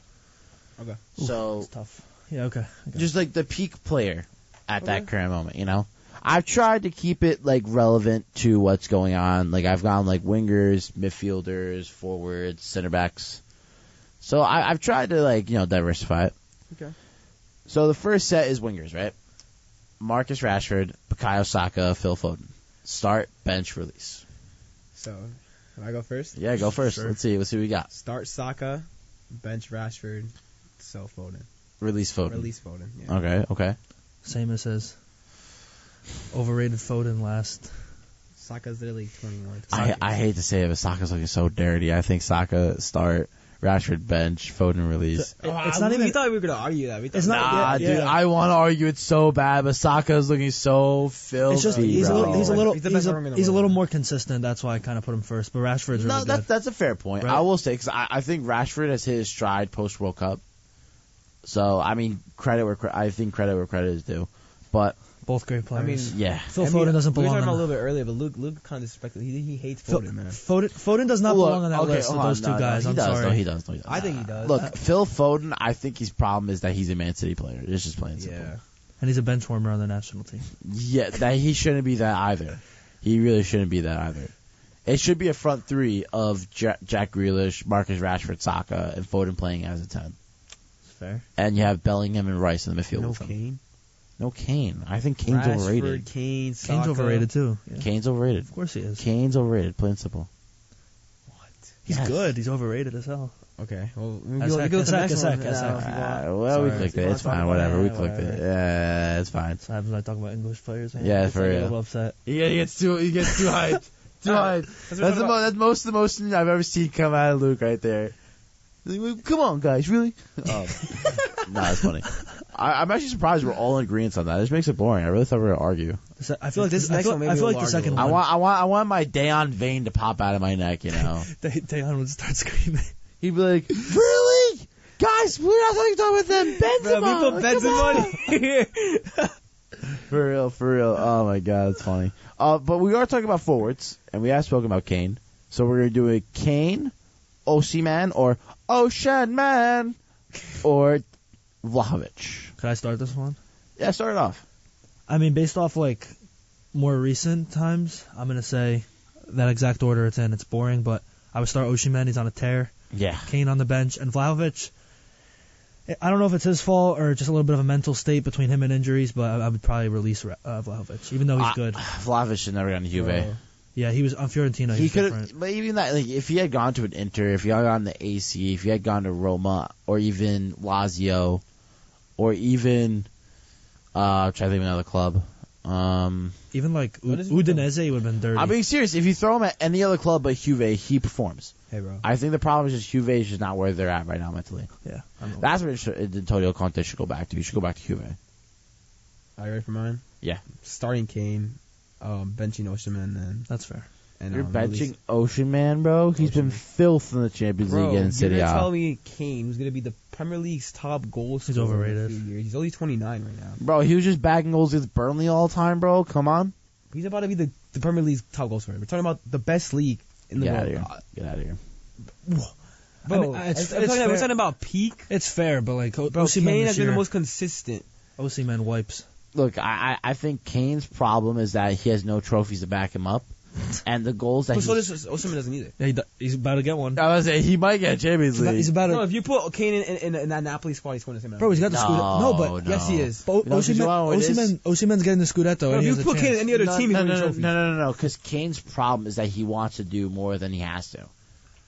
Okay. So, It's tough. Yeah, okay. just the peak player at that current moment, I've tried to keep it relevant to what's going on. I've gone wingers, midfielders, forwards, center backs. So I've tried to diversify it. Okay. So the first set is wingers, right? Marcus Rashford, Bukayo Saka, Phil Foden. Start, bench, release. So, can I go first? Yeah, go first. Sure. Let's see what we got. Start Saka, bench Rashford, sell Foden. Release Foden. Release Foden, yeah. Okay. Same as his overrated Foden last. Saka's literally 21. I hate to say it, but Saka's looking so dirty. I think Saka start, Rashford bench, Foden release. It's not even. We thought we were going to argue that. It's not. Nah, yeah, dude, I want to argue it so bad, but Saka's looking so filthy, It's just he's a bro. little He's the best winger in the he's a world. little more consistent. That's why I kind of put him first. But Rashford's really good. That's a fair point. Right. I will say, because I think Rashford has hit his stride post World Cup. So I mean, credit where credit is due. But Both great players. yeah, Phil Foden doesn't We were belong talking about on a little bit earlier, but Luke kind of disrespected. He hates Foden, man. Foden does not belong on that list of hold on, those two guys. He I'm does, sorry. No, he does. I think he does. Look, Phil Foden, I think his problem is that he's a Man City player. It's just plain simple. Yeah. And he's a bench warmer on the national team. Yeah, that he shouldn't be that either. He really shouldn't be that either. It should be a front three of Jack Grealish, Marcus Rashford, Saka, and Foden playing as a 10. Fair. And you have Bellingham and Rice in the midfield. No with him. Kane. No Kane. I think Kane's Rashford, overrated. Kane, Saka. Kane's overrated too. Yeah. Kane's overrated. Of course he is. Kane's overrated, plain and simple. What? He's good. He's overrated as hell. Okay. Well, As heck. we Well, we clicked it. It's fine. Whatever. We clicked it. Yeah, it's fine. So happens when I talk about English players. Yeah, for I get a real. little upset. He gets too hyped. Too hyped. That's most of the emotion I've ever seen come out of Luke right there. Like, come on, guys, really? No, that's funny. I'm actually surprised we're all in agreement on that. This makes it boring. I really thought we were going to argue. I feel like this next one. I feel like the second one. I want my Dayon vein to pop out of my neck. You know, Dayon would start screaming. He'd be like, "Really, guys? We're not talking with them. Benzema. We put Benzema here. For real. Oh my god, it's funny. But we are talking about forwards, and we have spoken about Kane. So we're gonna do a Kane, Osimhen, or Ocean Man, or Vlahovic. Could I start this one? Yeah, start it off. I mean, based off like more recent times, I'm gonna say that exact order it's in. It's boring, but I would start Osimhen. He's on a tear. Yeah. Kane on the bench, and Vlahovic. I don't know if it's his fault or just a little bit of a mental state between him and injuries, but I would probably release Vlahovic, even though he's good. Vlahovic should never gone to Juve. Yeah, he was on Fiorentina. He could different. have, but even that, like, if he had gone to an Inter, if he had gone to AC, if he had gone to Roma, or even Lazio, or even, I'm trying to think of another club. Even like Udinese would have been dirty. I'm being serious. If you throw him at any other club but Juve, he performs. Hey, bro. I think the problem is just Juve is just not where they're at right now mentally. Yeah. That's where Antonio Conte should go back to. He should go back to Juve. Are you ready for mine? Yeah. Starting Kane, benching Osimhen, then. That's fair. And, You're benching Ocean Man, bro? He's been filth in the Champions League and City. You're tell me Kane, who's going to be the Premier League's top goal scorer. He's overrated. In a few years. He's only 29 right now. Bro, he was just bagging goals with Burnley all the time, bro. Come on. He's about to be the Premier League's top goal scorer. We're talking about the best league in the world. Get out of here. Bro, I mean, we're talking about peak. It's fair, but like Osimhen Kane has been the most consistent. Osimhen wipes. Look, I think Kane's problem is that he has no trophies to back him up. And the goals that Osimhen doesn't either. Yeah, he's about to get one. I was saying he might get Champions League. He's about to. No, if you put Kane in that Napoli squad, he's going to the same. Bro, he's got the Scudetto. No, but yes, he is. Osimhen's getting the Scudetto. No, if you put Kane in any other team, he's winning trophies. No. Because Kane's problem is that he wants to do more than he has to.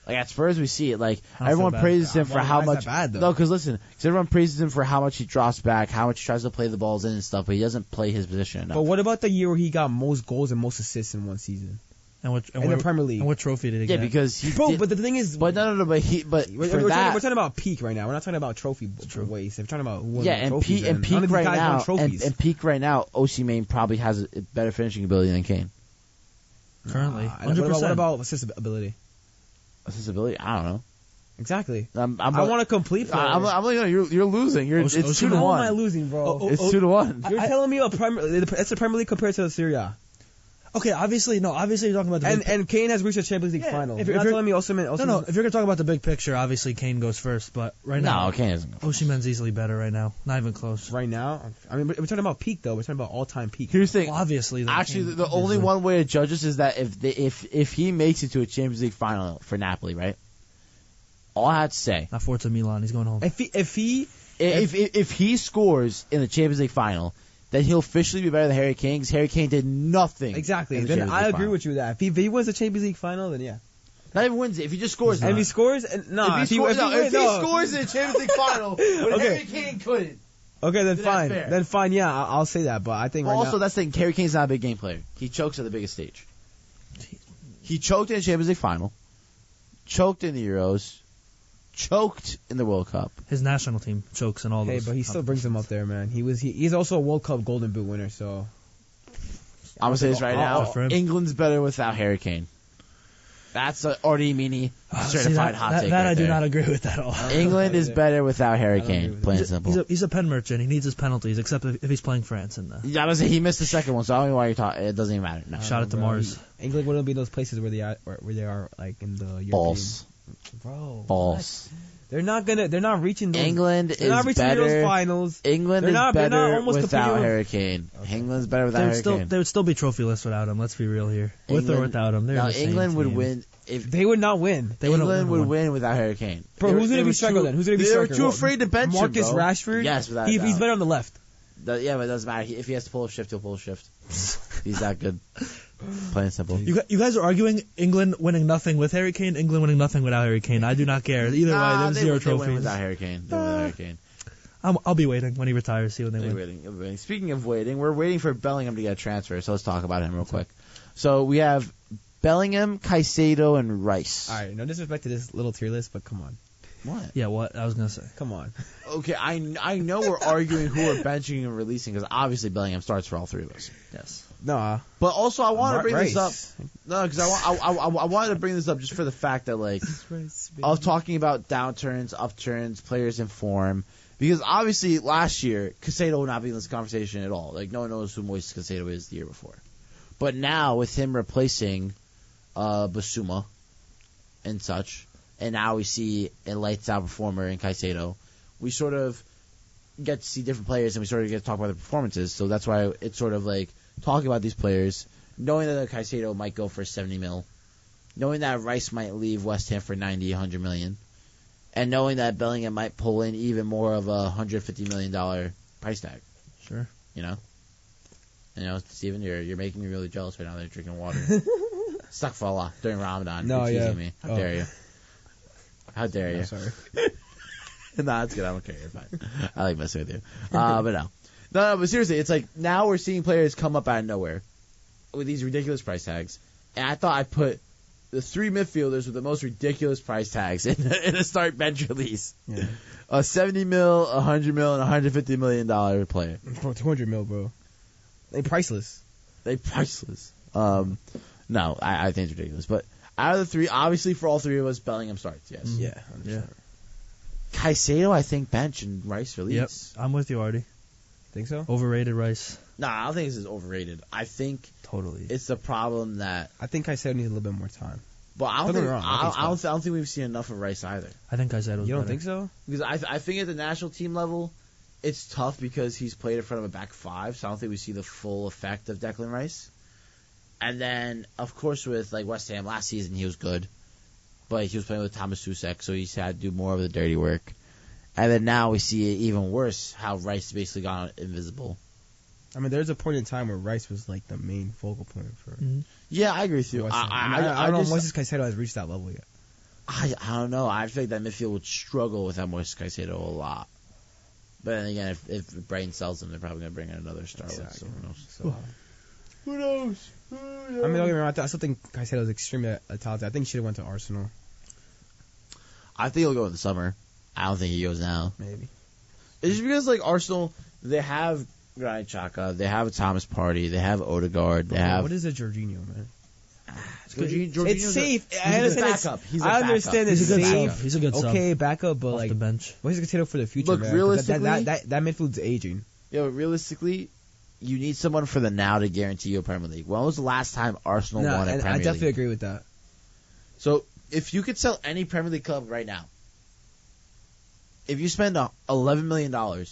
Like at Spurs, we see it. Like everyone praises him for how much. No, because listen, everyone praises him for how much he drops back, how much he tries to play the balls in and stuff, but he doesn't play his position enough. But what about the year where he got most goals and most assists in one season? In the Premier League. And what trophy did he get? Yeah, because he. Bro, but the thing is. But no. But we're talking about peak right now. We're not talking about trophy waste. We're talking about peak right now. And peak right now, Osimhen probably has a better finishing ability than Kane. Currently, 100%. What about assist ability? Assist ability? I don't know. Exactly. I want a complete player. You're losing. It's 2-1. How am I losing, bro? It's 2-1. You're telling me it's the Premier League compared to the Serie A. Okay, obviously you're talking about the and Kane has reached a Champions League final. If you're telling me Osimhen. No, if you're gonna talk about the big picture, obviously Kane goes first. But right now, Kane isn't. Osimhen's easily better right now. Not even close. Right now, I mean, we're talking about peak though. We're talking about all-time peak. Here's the thing. Well, obviously, actually, the only one way to judge this is that if he makes it to a Champions League final for Napoli, right? All I have to say. Not Forza Milan. He's going home. If he scores in the Champions League final, then he'll officially be better than Harry Kane, because Harry Kane did nothing. Exactly. Then I agree with you with that. If he wins the Champions League final, then yeah. Not even wins it. If he just scores it. If he scores, if he scores in the Champions League final, but Harry Kane couldn't. Okay, then fine. Then fine, yeah, I'll say that. But I think also that's the thing. Harry Kane's not a big game player. He chokes at the biggest stage. He choked in the Champions League final, choked in the Euros, choked in the World Cup. His national team chokes in all those. Hey, but he still brings them up there, man. He's also a World Cup Golden Boot winner, so. I'm gonna say this right now. England's better without Harry Kane. That's an Ardi Emini certified hot take. That I do not agree with at all. England is better without Harry Kane. Plain and simple. He's a pen merchant. He needs his penalties, except if he's playing France. Yeah, I was say he missed the second one, so I don't know why you're talking. It doesn't even matter. No. Shot it to Mars. England wouldn't be those places where they are like in the European. False. Bro. False. They're not reaching those. England is better. Those finals. England is better without Harry Kane. Okay. England's better without Harry Kane. They would still be trophyless without him. Let's be real here. With or without him. Now England would win. If they would not win. England would win without Harry Kane. Bro, who's going to be striker then? Who's going to be striker? They're too afraid to bench him, Marcus Rashford? Yes, without He's better on the left. Yeah, but it doesn't matter. If he has to pull a shift, he'll pull a shift. He's that good. Plain and simple. You guys are arguing England winning nothing with Harry Kane, England winning nothing without Harry Kane. I do not care. Either way, there's 0 trophies. They win without Harry Kane. They win without Harry Kane. I'll be waiting when he retires, see when they win. Waiting. Speaking of waiting, we're waiting for Bellingham to get a transfer, so let's talk about him real quick. So we have Bellingham, Caicedo, and Rice. All right, no disrespect to this little tier list, but come on. What? Yeah, what? I was going to say. Come on. Okay, I know we're arguing who we're benching and releasing because obviously Bellingham starts for all three of us. Yes. Nah. But also I want to bring Rice. this up. No, because I wanted to bring this up just for the fact that like of talking about downturns, upturns, players in form. Because obviously last year Caicedo would not be in this conversation at all. Like no one knows who Moises Caicedo is the year before. But now with him replacing Basuma and such, and now we see a lights out performer in Caicedo, we sort of get to see different players and we sort of get to talk about their performances. So that's why it's sort of like talking about these players, knowing that Caicedo might go for 70 mil, knowing that Rice might leave West Ham for 90, 100 million, and knowing that Bellingham might pull in even more of a $150 million price tag. Sure. You know, Steven, you're making me really jealous right now that you're drinking water. Astaghfirullah during Ramadan. No, you're yeah. teasing me. How dare you? How dare you? No, sorry. No, it's good. I don't care. You're fine. I like messing with you. But no. No, but seriously, it's like now we're seeing players come up out of nowhere with these ridiculous price tags. And I thought I'd put the three midfielders with the most ridiculous price tags in a start bench release. Yeah. A 70 mil, a 100 mil, and $150 million player. Bro, 200 mil, bro. They priceless. They priceless. No, I think it's ridiculous. But out of the three, obviously for all three of us, Bellingham starts, yes. Yeah, 100%. Yeah. Caicedo, I think, bench and Rice release. Yep. I'm with you, Artie. Think so? Overrated Rice. Nah, I don't think this is overrated. I think Totally. it's the problem that... I think Caicedo needs a little bit more time. But I Don't don't get think, me wrong, I think I don't think we've seen enough of Rice either. I think Caicedo's You don't better. think so? Because I think at the national team level, it's tough because he's played in front of a back five, so I don't think we see the full effect of Declan Rice. And then, of course, with like West Ham last season, he was good. But he was playing with Thomas Susek, so he's had to do more of the dirty work. And then now we see it even worse, how Rice basically gone invisible. I mean, there's a point in time where Rice was like the main focal point for Yeah, I agree with you. West Ham. I don't know if Moises Caicedo has reached that level yet. I don't know. I feel like that midfield would struggle without Moises Caicedo a lot. But then again, if Brighton sells him, they're probably going to bring in another star. Exactly. So who knows? So, Who knows? I mean, don't get me wrong. I still think Caicedo is extremely talented. I think he should have went to Arsenal. I think he'll go in the summer. I don't think he goes now. Maybe. It's just because, like, Arsenal, they have Granit Xhaka, they have Thomas Partey, they have Odegaard, they have... What is a Jorginho, man? Jorginho's safe. I understand I understand it's He's a good safe. sub. He's a good sub. Okay, backup, but Off like, the bench. Moises Caicedo for the future, Look, man. 'Cause realistically- that midfield's aging. Yeah, but realistically, you need someone for the now to guarantee you a Premier League. When was the last time Arsenal No, won a and Premier I definitely League? agree with that. So, if you could sell any Premier League club right now, if you spend $11 million,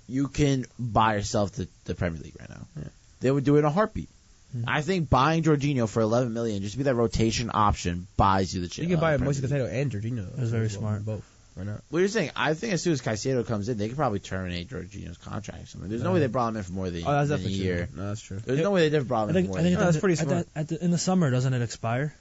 you can buy yourself the Premier League right now. Yeah. They would do it in a heartbeat. Mm-hmm. I think buying Jorginho for $11 million, just to be that rotation option, buys you the chance. You can buy Moises Caicedo and Jorginho. It was very smart. Both. Why not? What you're saying, I think as soon as Caicedo comes in, they could probably terminate Jorginho's contract or something. There's no way they brought him in for more than, Oh, that's than a definitely year. true. No, that's true. There's no way they ever brought him I in think, for I more think than that's pretty smart. in the summer, doesn't it expire?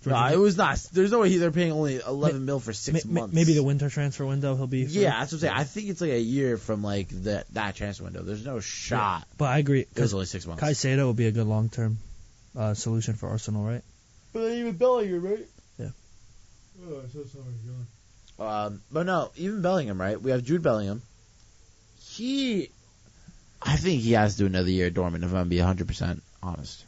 No, it was not. There's no way they're paying only 11 mil for 6 months. Maybe the winter transfer window he'll be. Yeah, that's what I'm saying. I think it's like a year from like that transfer window. There's no shot. But I agree. It was Because only 6 months. Caicedo will be a good long-term solution for Arsenal, right? But then even Bellingham, right? Yeah. Oh, I'm so sorry. But no, even Bellingham, right? We have Jude Bellingham. I think he has to do another year at Dortmund if I'm going to be 100% honest.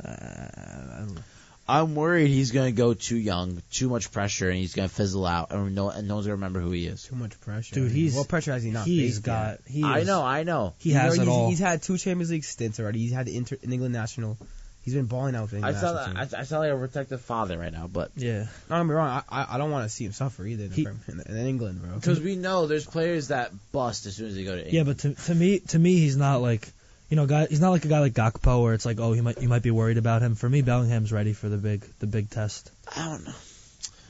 I don't know. I'm worried he's going to go too young, too much pressure, and he's going to fizzle out, and no one's going to remember who he is. Too much pressure. Dude, he's what pressure has he not He's faced got. yet? I know. He has it all. He's had 2 Champions League stints already. He's had the in England national. He's been balling out with the I England national team. sound like a protective father right now, but Yeah. Don't get me wrong. I don't want to see him suffer either in England, bro. because we know there's players that bust as soon as they go to England. Yeah, but to me, he's not like. He's not like a guy like Gakpo where it's like, oh, you might be worried about him. For me, Bellingham's ready for the big test. I don't know.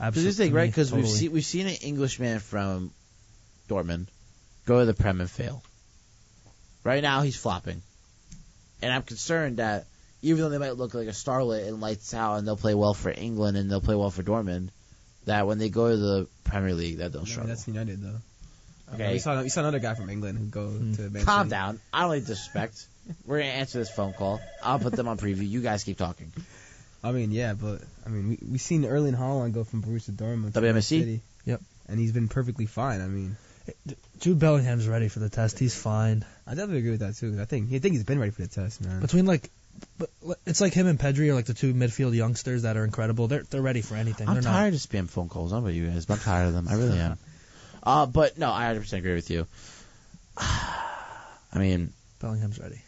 Absolutely, This thing, right? Because totally. we've seen an Englishman from Dortmund go to the Prem and fail. Right now, he's flopping, and I'm concerned that even though they might look like a starlet and lights out, and they'll play well for England and they'll play well for Dortmund, that when they go to the Premier League, that they'll struggle. That's United though. Okay. We saw another guy from England who go to Man Calm City. down. I don't like disrespect. We're gonna answer this phone call. I'll put them on preview. You guys keep talking. I mean, yeah, but I mean, we seen Erling Haaland go from Borussia Dortmund to Man WMSC? City. Yep. And he's been perfectly fine. I mean, Jude Bellingham's ready for the test. He's fine. I definitely agree with that too. 'Cause I think he's been ready for the test, man. Between but it's like him and Pedri are like the two midfield youngsters that are incredible. They're ready for anything. I'm They're tired of spam phone calls. I don't know about you guys, but I'm tired of them. I really am. But no, I 100% agree with you. I mean, Bellingham's ready,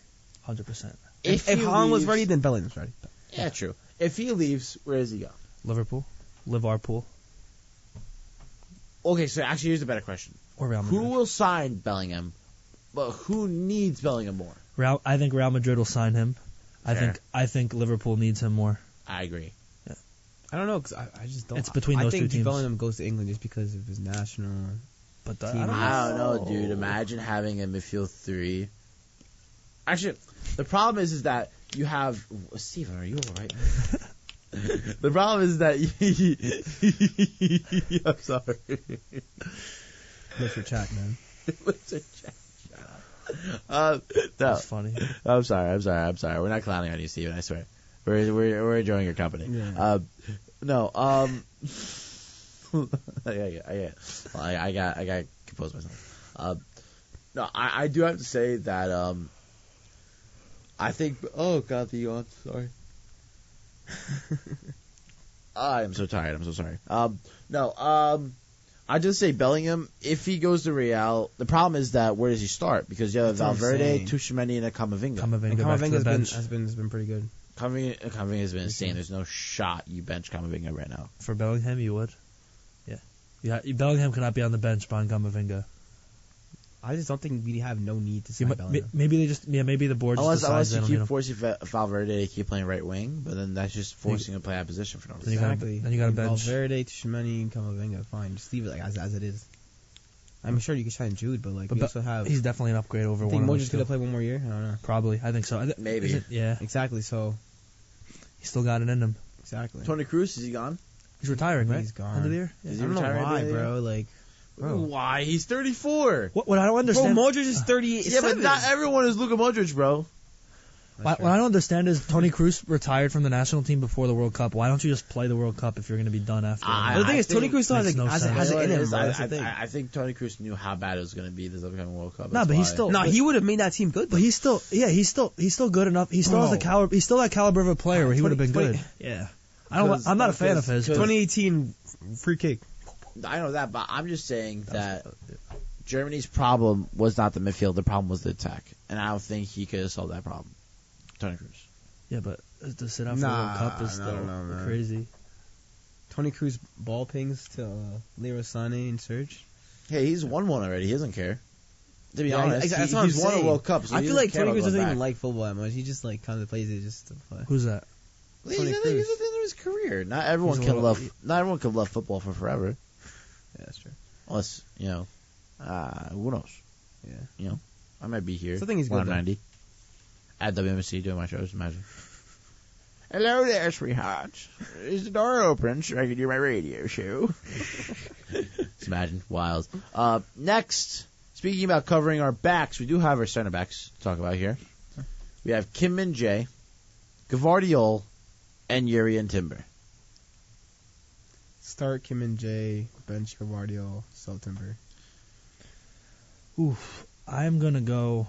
100%. If Haaland was ready, then Bellingham's ready. Yeah, true. If he leaves, where does he go? Liverpool, Liverpool, Okay, so actually, here's a better question. or Real Madrid. Who will sign Bellingham, but who needs Bellingham more? I think Real Madrid will sign him. Fair. I think Liverpool needs him more. I agree. I don't know, because I just don't. It's between I those think two teams. Bellingham goes to England just because of his national. But I don't I don't know, dude. Imagine having a midfield three. Actually, the problem is that you have Steven. Are you alright? The problem is that I'm sorry. Mr. Chat, man. No. That's funny. I'm sorry. We're not clowning on you, Steven. I swear. We're enjoying your company. Yeah. No. I got to compose myself. No, I do have to say that I think. Oh God, the yawn. Sorry. I am so tired. I'm so sorry. I just say Bellingham. If he goes to Real, the problem is that where does he start? Because you have Valverde, Tchouaméni, and Camavinga. Camavinga has been pretty good. Camavinga has been insane. There's no shot you bench Camavinga right now. For Bellingham, you would. Yeah. Bellingham cannot be on the bench behind Camavinga. I just don't think we have no need to sign Bellingham. Maybe the board just decides unless they you don't keep forcing Valverde to keep playing right wing, but then that's just forcing him to play that position for no reason. Then you got to bench Valverde, Tchouaméni, and Camavinga. Fine, just leave it like as it is. I'm sure you could sign Jude, but we also have. He's definitely an upgrade over one. I think Modric's Modric's gonna play one more year. I don't know. Probably, I think so. Maybe. Yeah, exactly. So he's still got it in him. Exactly. Toni Kroos, is he gone? He's retiring, right? He's gone. End of the year. Is I don't know why, bro. Why? He's 34. What I don't understand. Bro, Modric is 38. Yeah, but not everyone is Luka Modric, bro. What I don't understand is Toni Kroos retired from the national team before the World Cup. Why don't you just play the World Cup if you're going to be done after? The thing is, Toni Kroos still has it in him. I think Toni Kroos knew how bad it was going to be this upcoming World Cup. No, but he's still. No, he would have made that team good. But he's still good enough. He still has the caliber. He's still that caliber of a player where he would have been good. Yeah. I'm not a fan of his. 2018 free kick. I know that, but I'm just saying that Germany's problem was not the midfield. The problem was the attack, and I don't think he could have solved that problem. Toni Kroos. Yeah, but to sit out for the World Cup is still crazy. Toni Kroos ball pings to Leroy Sané and Serge. Hey, he's won one already. He doesn't care. To be honest, that's what I'm he's won a World Cup. So I feel like Toni Kroos doesn't back. even like football that much. He just kind of plays it just to play. Who's that? He's at the end of his career. Not everyone can love football for forever. Yeah, that's true. Unless who knows? Yeah, I might be here. So I think he's when good. I'm 90 at WMSC doing my shows. Imagine. Hello there, sweetheart. Is the door open so I can do my radio show? Just imagine, wild. Next, speaking about covering our backs, we do have our center backs to talk about here. We have Kim Min-jae, Gvardiol, and Yuri and Timber. Start Kim and Jay, bench Gvardiol, sell Timber. Oof, I'm gonna go.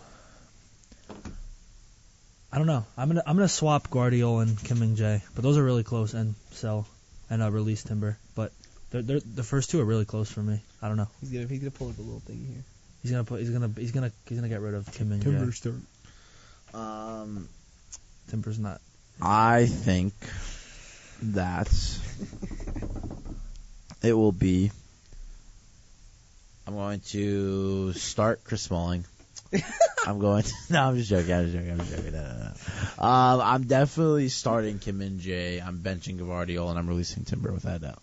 I don't know. I'm gonna swap Gvardiol and Kim Min-jae, but those are really close, and sell and release Timber. But they're the first two are really close for me. I don't know. He's gonna pull like a little thing here. He's gonna get rid of Kim Min-jae. Timber start. Timber's not. I think that it will be. I'm going to start Chris Smalling. I'm just joking. No. I'm definitely starting Kim Min-jae. I'm benching Gvardiol, and I'm releasing Timber without a doubt.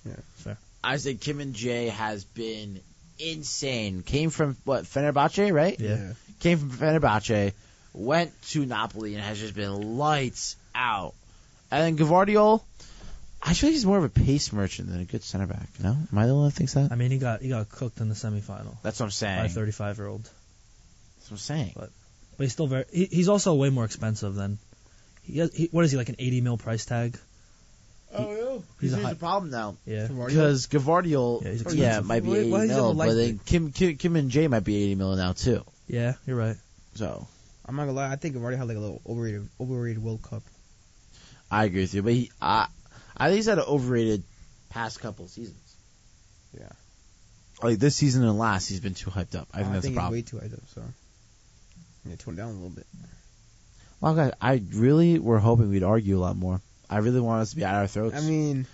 Yeah, fair. I say Kim Min-jae has been insane. Came from Fenerbahce, right? Yeah. Came from Fenerbahce. went to Napoli and has just been lights out. And then Gvardiol, I feel like he's more of a pace merchant than a good center back. No, am I the one that thinks that? I mean, he got cooked in the semifinal That's what I'm saying. by a 35-year-old. That's what I'm saying. But he's still he's also way more expensive than what is he, like an 80 mil price tag? He's the problem now. Yeah. Because Gvardiol, might be 80 mil, but then Kim and Jay might be 80 mil now too. Yeah, you're right. So I'm not gonna lie, I think I've already had like a little overrated World Cup. I agree with you, but I think he's had an overrated past couple seasons. Yeah. Like this season and last, he's been too hyped up. I think that's a problem. He's way too hyped up, so I'm gonna tone it down a little bit. Well, guys, I really were hoping we'd argue a lot more. I really wanted us to be at our throats. I mean,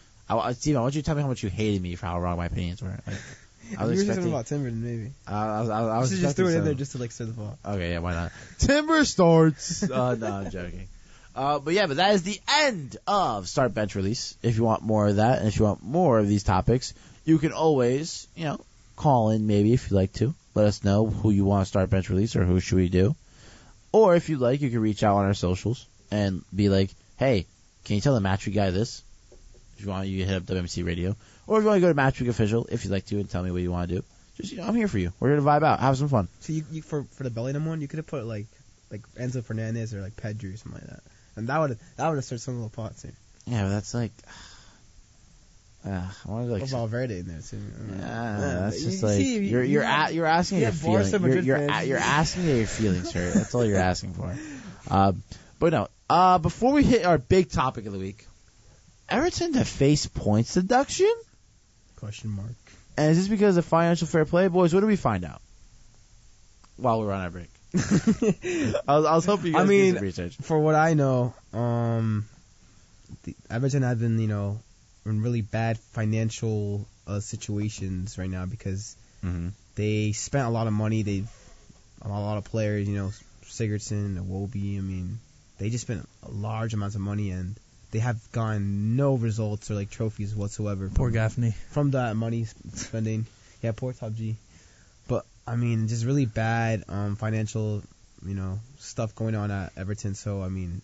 Steven, I want you to tell me how much you hated me for how wrong my opinions were. Like, I was expecting about Timber, maybe. I was just threw it in there just to like stir the pot. Okay, yeah, why not? Timber starts. No, I'm joking. But that is the end of Start Bench Release. If you want more of that, and if you want more of these topics, you can always, call in maybe if you'd like to. Let us know who you want to start Bench Release or who should we do. Or if you'd like, you can reach out on our socials and be like, hey, can you tell the Match Week guy this? If you want, you can hit up WMC Radio. Or if you want to go to Match Week Official, if you'd like to, and tell me what you want to do. Just, I'm here for you. We're here to vibe out. Have some fun. So you for the Bellingham one, you could have put like Enzo Fernandez or like Pedri or something like that. And that would have started some little pots here. Yeah, but that's like... I wanted to like... What about Valverde in there too? That's just like... You're asking your feelings. You're asking your feelings, sir. That's all you're asking for. But no. Before we hit our big topic of the week, Everton to face points deduction? Question mark. And is this because of financial fair play? Boys, what did we find out while we were on our break? I was hoping you guys did some research. For what I know, Everton have been, in really bad financial situations right now because they spent a lot of money. A lot of players, Sigurdsson, Iwobi. I mean, they just spent a large amounts of money and they have gotten no results or like trophies whatsoever. Poor Gaffney. From that money spending. Yeah, poor Top G. But I mean, just really bad financial, stuff going on at Everton. So I mean,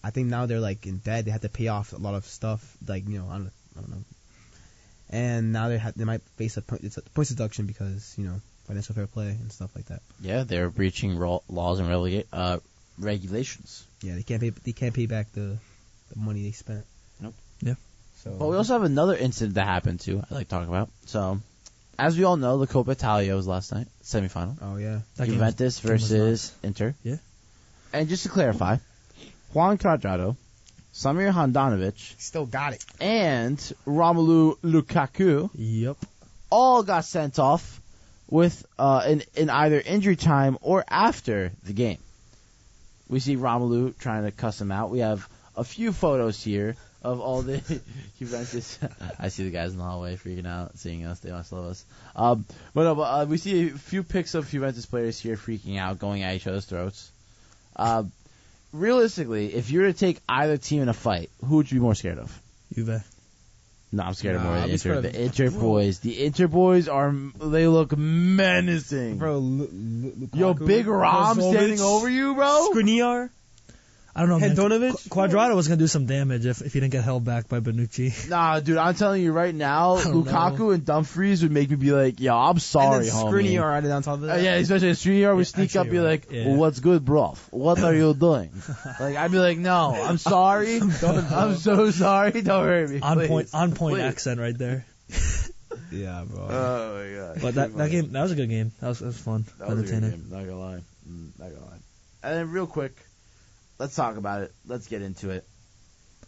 I think now they're like in debt. They have to pay off a lot of stuff, like I don't know. And now they might face a points deduction because financial fair play and stuff like that. Yeah, they're breaching laws and regulations. Yeah, they can't pay back the money they spent. Nope. Yeah. So. Well, we also have another incident that happened too. I'd like to talk about. So, as we all know, the Coppa Italia was last night, semifinal. Oh yeah. Juventus versus Inter. Yeah. And just to clarify, Juan Cuadrado, Samir Handanovic, still got it, and Romelu Lukaku, yep, all got sent off with in either injury time or after the game. We see Romelu trying to cuss him out. We have a few photos here of all the Juventus. I see the guys in the hallway freaking out, seeing us. They must love us. But we see a few pics of Juventus players here freaking out, going at each other's throats. Realistically, if you were to take either team in a fight, who would you be more scared of? Juve. No, I'm scared of more than Inter. The Inter boys. The Inter boys they look menacing. Bro, Yo, Big Rom standing over you, bro. Skriniar. I don't know, man. Handanovic? Quadrado was going to do some damage if he didn't get held back by Bonucci. Nah, dude, I'm telling you right now, Lukaku and Dumfries would make me be like, yo, I'm sorry, homie. Skriniar right on top of that. Yeah, especially Skriniar would sneak up and be like, well, what's good, bro? What are you doing? Like, I'd be like, no, I'm sorry. I'm so sorry. Don't hurt me. On point accent right there. Yeah, bro. Oh, my God. But that game, that was a good game. That was fun. That was a good game. Not gonna lie. And then real quick, let's talk about it. Let's get into it.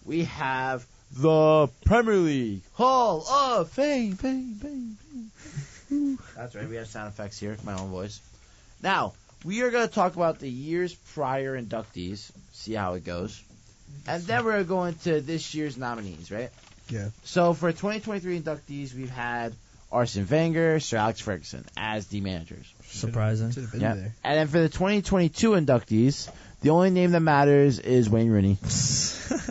We have the Premier League Hall of Fame. That's right. We have sound effects here. My own voice. Now, we are going to talk about the year's prior inductees, see how it goes. And then we're going to this year's nominees, right? Yeah. So for 2023 inductees, we've had Arsene Wenger, Sir Alex Ferguson as the managers. Surprising. Yeah. And then for the 2022 inductees, the only name that matters is Wayne Rooney.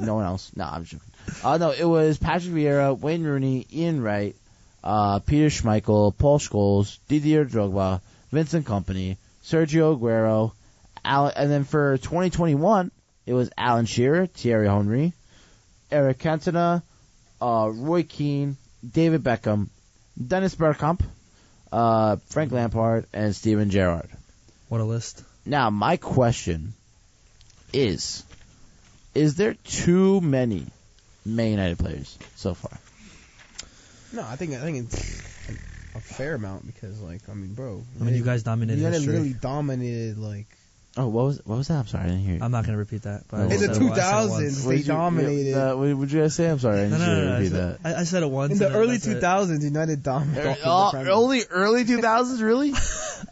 No one else. No, I'm joking. No, it was Patrick Vieira, Wayne Rooney, Ian Wright, Peter Schmeichel, Paul Scholes, Didier Drogba, Vincent Kompany, Sergio Aguero, And then for 2021, it was Alan Shearer, Thierry Henry, Eric Cantona, Roy Keane, David Beckham, Dennis Bergkamp, Frank Lampard, and Steven Gerrard. What a list. Now, my question is there too many Man United players so far? No, I think it's a fair amount because, like, I mean, bro. I mean, you guys dominated United history. literally dominated, like. Oh, what was that? I'm sorry, I didn't hear you. I'm not going to repeat that. But In In the I said it 2000s, once. they dominated. What would you guys say? I'm sorry, I didn't hear you repeat that. I said it once. In the and early that's it. 2000s, United dominated. the Premier League. Only early 2000s, really?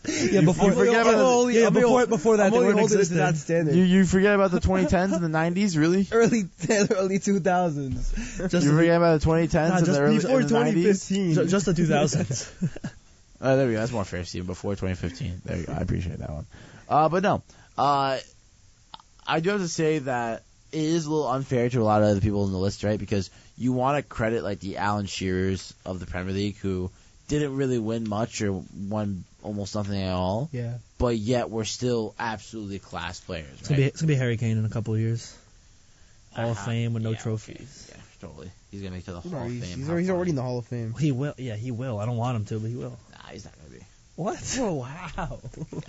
Yeah, before, forget about before that, I'm they only weren't holding it to that existing. standard. You forget about the 2010s and the 90s, really? early 2000s. Just You forget about the 2010s Nah, and just the early Before and the 90s? 2015. just the 2000s. Oh, there we go. That's more fair, Steven. Before 2015. There you go. I appreciate that one. But no. I do have to say that it is a little unfair to a lot of other people in the list, right? Because you want to credit, like, the Alan Shearers of the Premier League who didn't really win much or won almost nothing at all. Yeah. But yet we're still absolutely class players, It's right? gonna be Harry Kane in a couple of years. Hall of Fame with no Yeah, trophies. Okay. Yeah, totally. He's going to make it to the He's Hall already, of Fame. he's How already funny. in the Hall of Fame. He will. Yeah, he will. I don't want him to, but he will. Nah, he's not going to be. What? Oh, wow. I don't know.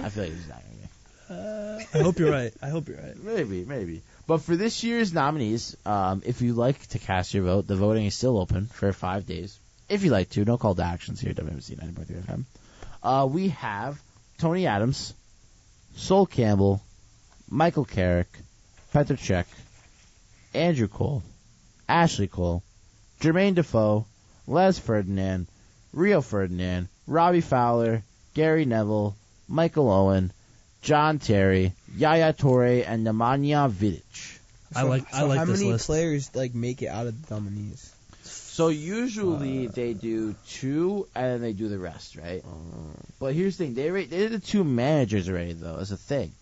I feel like he's not going to be. I hope you're right. Maybe. But for this year's nominees, if you like to cast your vote, the voting is still open for 5 days. If you like to, no call to actions here at WMC 90.3 FM. We have Tony Adams, Sol Campbell, Michael Carrick, Petr Cech, Andrew Cole, Ashley Cole, Jermaine Defoe, Les Ferdinand, Rio Ferdinand, Robbie Fowler, Gary Neville, Michael Owen, John Terry, Yaya Toure, and Nemanja Vidic. I like how this many list. players like make it out of the nominees? So usually they do 2 and then they do the rest, right? But here's the thing: they did the 2 managers already, though. As a thing.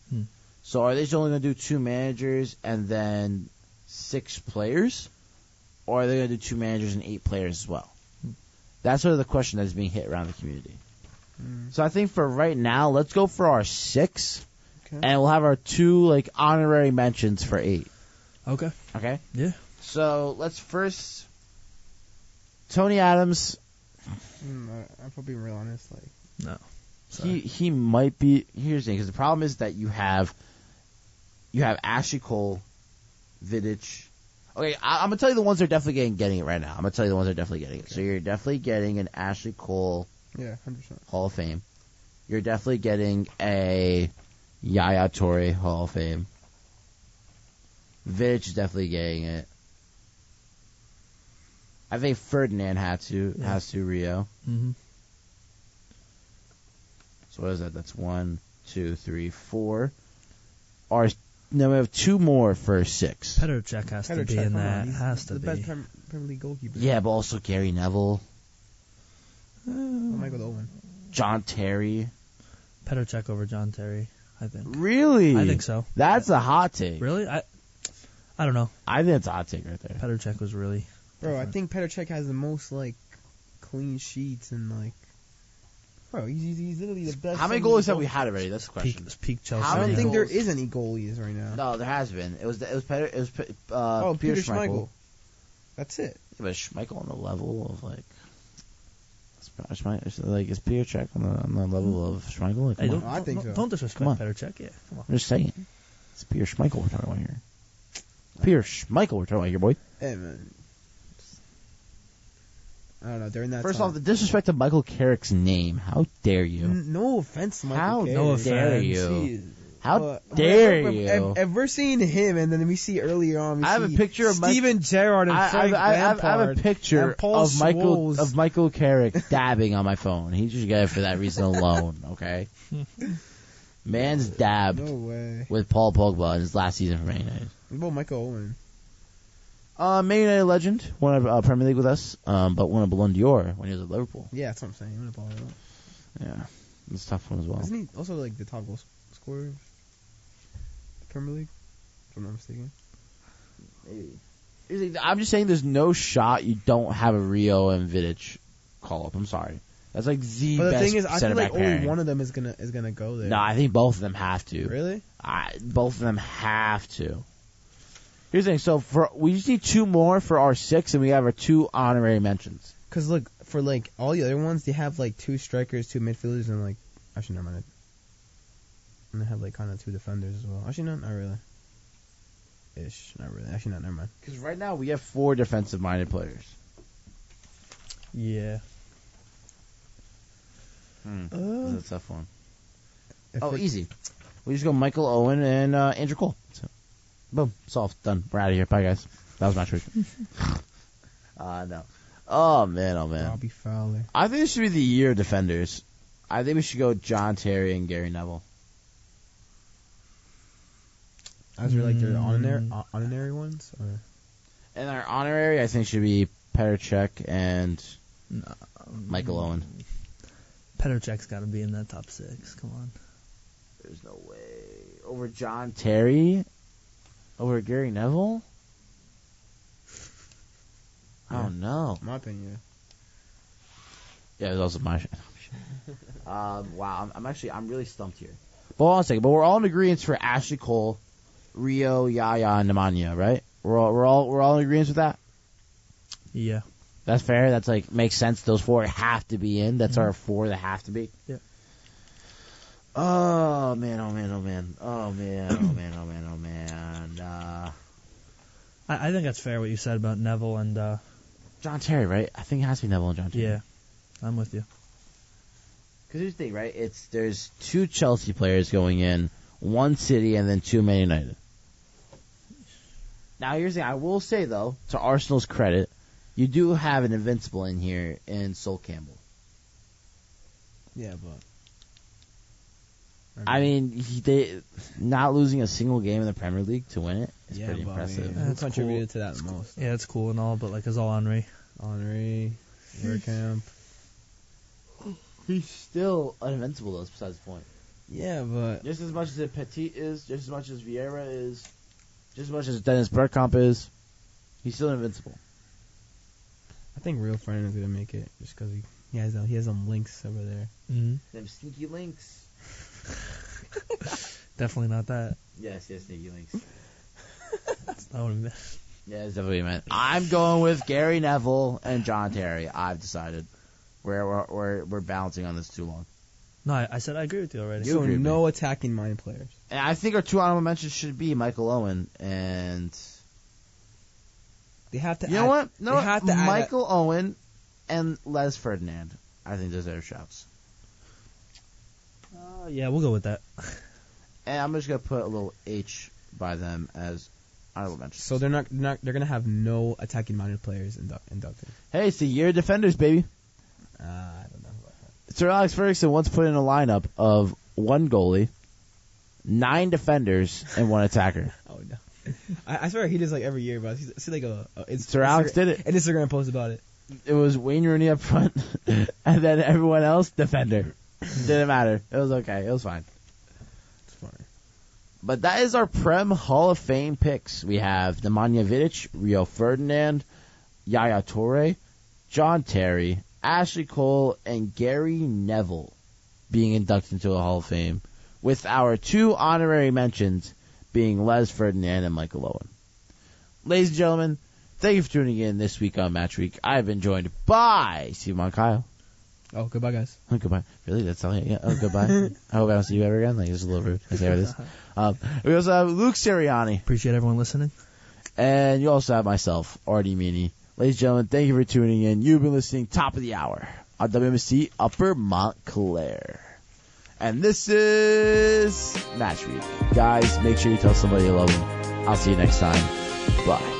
So are they just only going to do 2 managers and then 6 players, or are they going to do 2 managers and 8 players as well? That's sort of the question that's being hit around the community. So I think for right now, let's go for our 6, Okay. and we'll have our 2 like honorary mentions for 8. Okay. Okay. Yeah. So let's first Tony Adams. I'm probably real honest. Like, No. Sorry. He might be. Here's the thing, because the problem is that you have Ashley Cole, Vidic. Okay, I'm gonna tell you the ones that are definitely getting it right now. I'm gonna tell you the ones that are definitely getting it. Okay. So you're definitely getting an Ashley Cole. yeah, 100%. Hall of Fame. You're definitely getting a Yaya Toure Hall of Fame. Vidic is definitely getting it. I think Ferdinand has to Rio. Mm-hmm. So what is that? That's 1, 2, 3, 4. Now we have 2 more for 6. Petr Cech has to be in that. Has to the be. best Premier League goalkeeper. Yeah, but also Gary Neville, Michael Owen. John Terry. Petr Cech over John Terry, I think. Really? I think so. That's a hot take. Really? I don't know. I think it's a hot take right there. Petr Cech was really. Bro, I think Petr Cech has the most like clean sheets and like. Bro, he's literally the best. How many goalies have we had already? That's the question. Peak Chelsea. How I don't many think there goals? is any goalies right now. No, there has been. It was Peter Schmeichel. Schmeichel. That's it. Yeah, but is Schmeichel on the level of like? Is Peter Cech on the level of Schmeichel? Like, Hey, come on. I think so. Don't disrespect Come on. Petr Cech. Yeah, come on. I'm just saying. It's Peter Schmeichel we're talking about here. Peter Schmeichel we're talking about here, boy. Hey man. I don't know. During that First time, off, the disrespect to Michael Carrick's name. How dare you? no offense, to Michael How Carrick. No dare offense. you? Jeez. How But dare if- you? If we're seeing him, and then we see earlier on, I have a picture of Steven Gerrard and Frank I have a Lampard picture and Paul of Scholes. Michael Carrick dabbing on my phone. He just got it for that reason alone. Okay, man's dabbed No way. with Paul Pogba in his last season for Man United. What about Michael Owen? Man United legend, won a Premier League with us, but won a Ballon d'Or when he was at Liverpool. Yeah, that's what I'm saying. I'm gonna follow that. Yeah, it's a tough one as well. Isn't he also like the top goal scorer of the Premier League? If I'm not mistaken. Maybe. I'm just saying, there's no shot you don't have a Rio and Vidic call up. I'm sorry. That's like the But the best thing is, I feel center like back pairing. only one of them is gonna go there. No, I think both of them have to. Really? Both of them have to. Here's the thing. So we just need 2 more for our 6, and we have our 2 honorary mentions. Because look, for like all the other ones, they have like 2 strikers, 2 midfielders, and like actually never mind. And they have like kind of 2 defenders as well. Actually, not really. Not really. Actually, never mind. Because right now we have 4 defensive-minded players. Yeah. That's a tough one. If Easy. We just go Michael Owen and Andrew Cole. So, boom, solved, done. We're out of here. Bye, guys. That was match week. No. Oh man. Robbie Fowler. I think this should be the year of defenders. I think we should go John Terry and Gary Neville. As for like their honorary ones, or And our honorary, I think, should be Petr Cech and Michael Owen. Petr Cech's got to be in that top 6. Come on. There's no way. Over John Terry? Over Gary Neville? I don't know. my opinion. Yeah, it was also my wow, I'm really stumped here. But hold on a second. But we're all in agreement for Ashley Cole, Rio, Yaya, and Nemanja, right? We're all in agreement with that? Yeah. That's fair. That's like makes sense. Those 4 have to be in. That's our 4 that have to be. Yeah. Oh man. I think that's fair what you said about Neville and John Terry, right? I think it has to be Neville and John Terry. yeah. I'm with you. Because here's the thing, right? There's 2 Chelsea players going in, 1 City, and then 2 Man United. Now here's the thing. I will say though, to Arsenal's credit, you do have an invincible in here in Sol Campbell. Yeah, but I mean, they not losing a single game in the Premier League to win it is pretty impressive. Who contributed to that the most? Yeah, it's cool and all, but like, it's all Henry. Bergkamp. He's still invincible though, besides the point. Yeah, but Just as much as Petit is, just as much as Vieira is, just as much as Dennis Bergkamp is, he's still invincible. I think Rio Ferdinand's gonna make it just because he has some links over there. Mm-hmm. Them sneaky links. Definitely not that. Yes, sneaky links. That's not what I meant. Yeah, it's definitely meant. I'm going with Gary Neville and John Terry. I've decided. We're balancing on this too long. No, I said I agree with you already. So agree with no attacking mind players. And I think our 2 honorable mentions should be Michael Owen and. They have to. You know what? No, they have to Michael Owen and Les Ferdinand. I think those are shouts. Yeah, we'll go with that. And I'm just gonna put a little H by them as honorable mentions. So they're they're gonna have no attacking minded players inducted. Hey, it's the year of defenders, baby. I don't know about that. Sir Alex Ferguson once put in a lineup of 1 goalie, 9 defenders, and 1 attacker. Oh no! I swear he does like every year, but I see like Sir Alex did it. An Instagram post about it. It was Wayne Rooney up front, and then everyone else defender. Didn't matter. It was okay. It was fine. It's funny. But that is our Prem Hall of Fame picks. We have Nemanja Vidic, Rio Ferdinand, Yaya Toure, John Terry, Ashley Cole, and Gary Neville being inducted into the Hall of Fame, with our 2 honorary mentions being Les Ferdinand and Michael Owen. Ladies and gentlemen, thank you for tuning in this week on Match Week. I have been joined by Steven Moncayo. Oh, goodbye, guys. Oh, goodbye. Really? That's all? Yeah. Oh, goodbye. I hope I don't see you ever again. Like, this is a little rude. I say this. We also have Luke Cirianni. Appreciate everyone listening. And you also have myself, Ardi Emini. Ladies and gentlemen, thank you for tuning in. You've been listening top of the hour on WMC Upper Montclair. And this is Match Week. Guys, make sure you tell somebody you love them. I'll see you next time. Bye.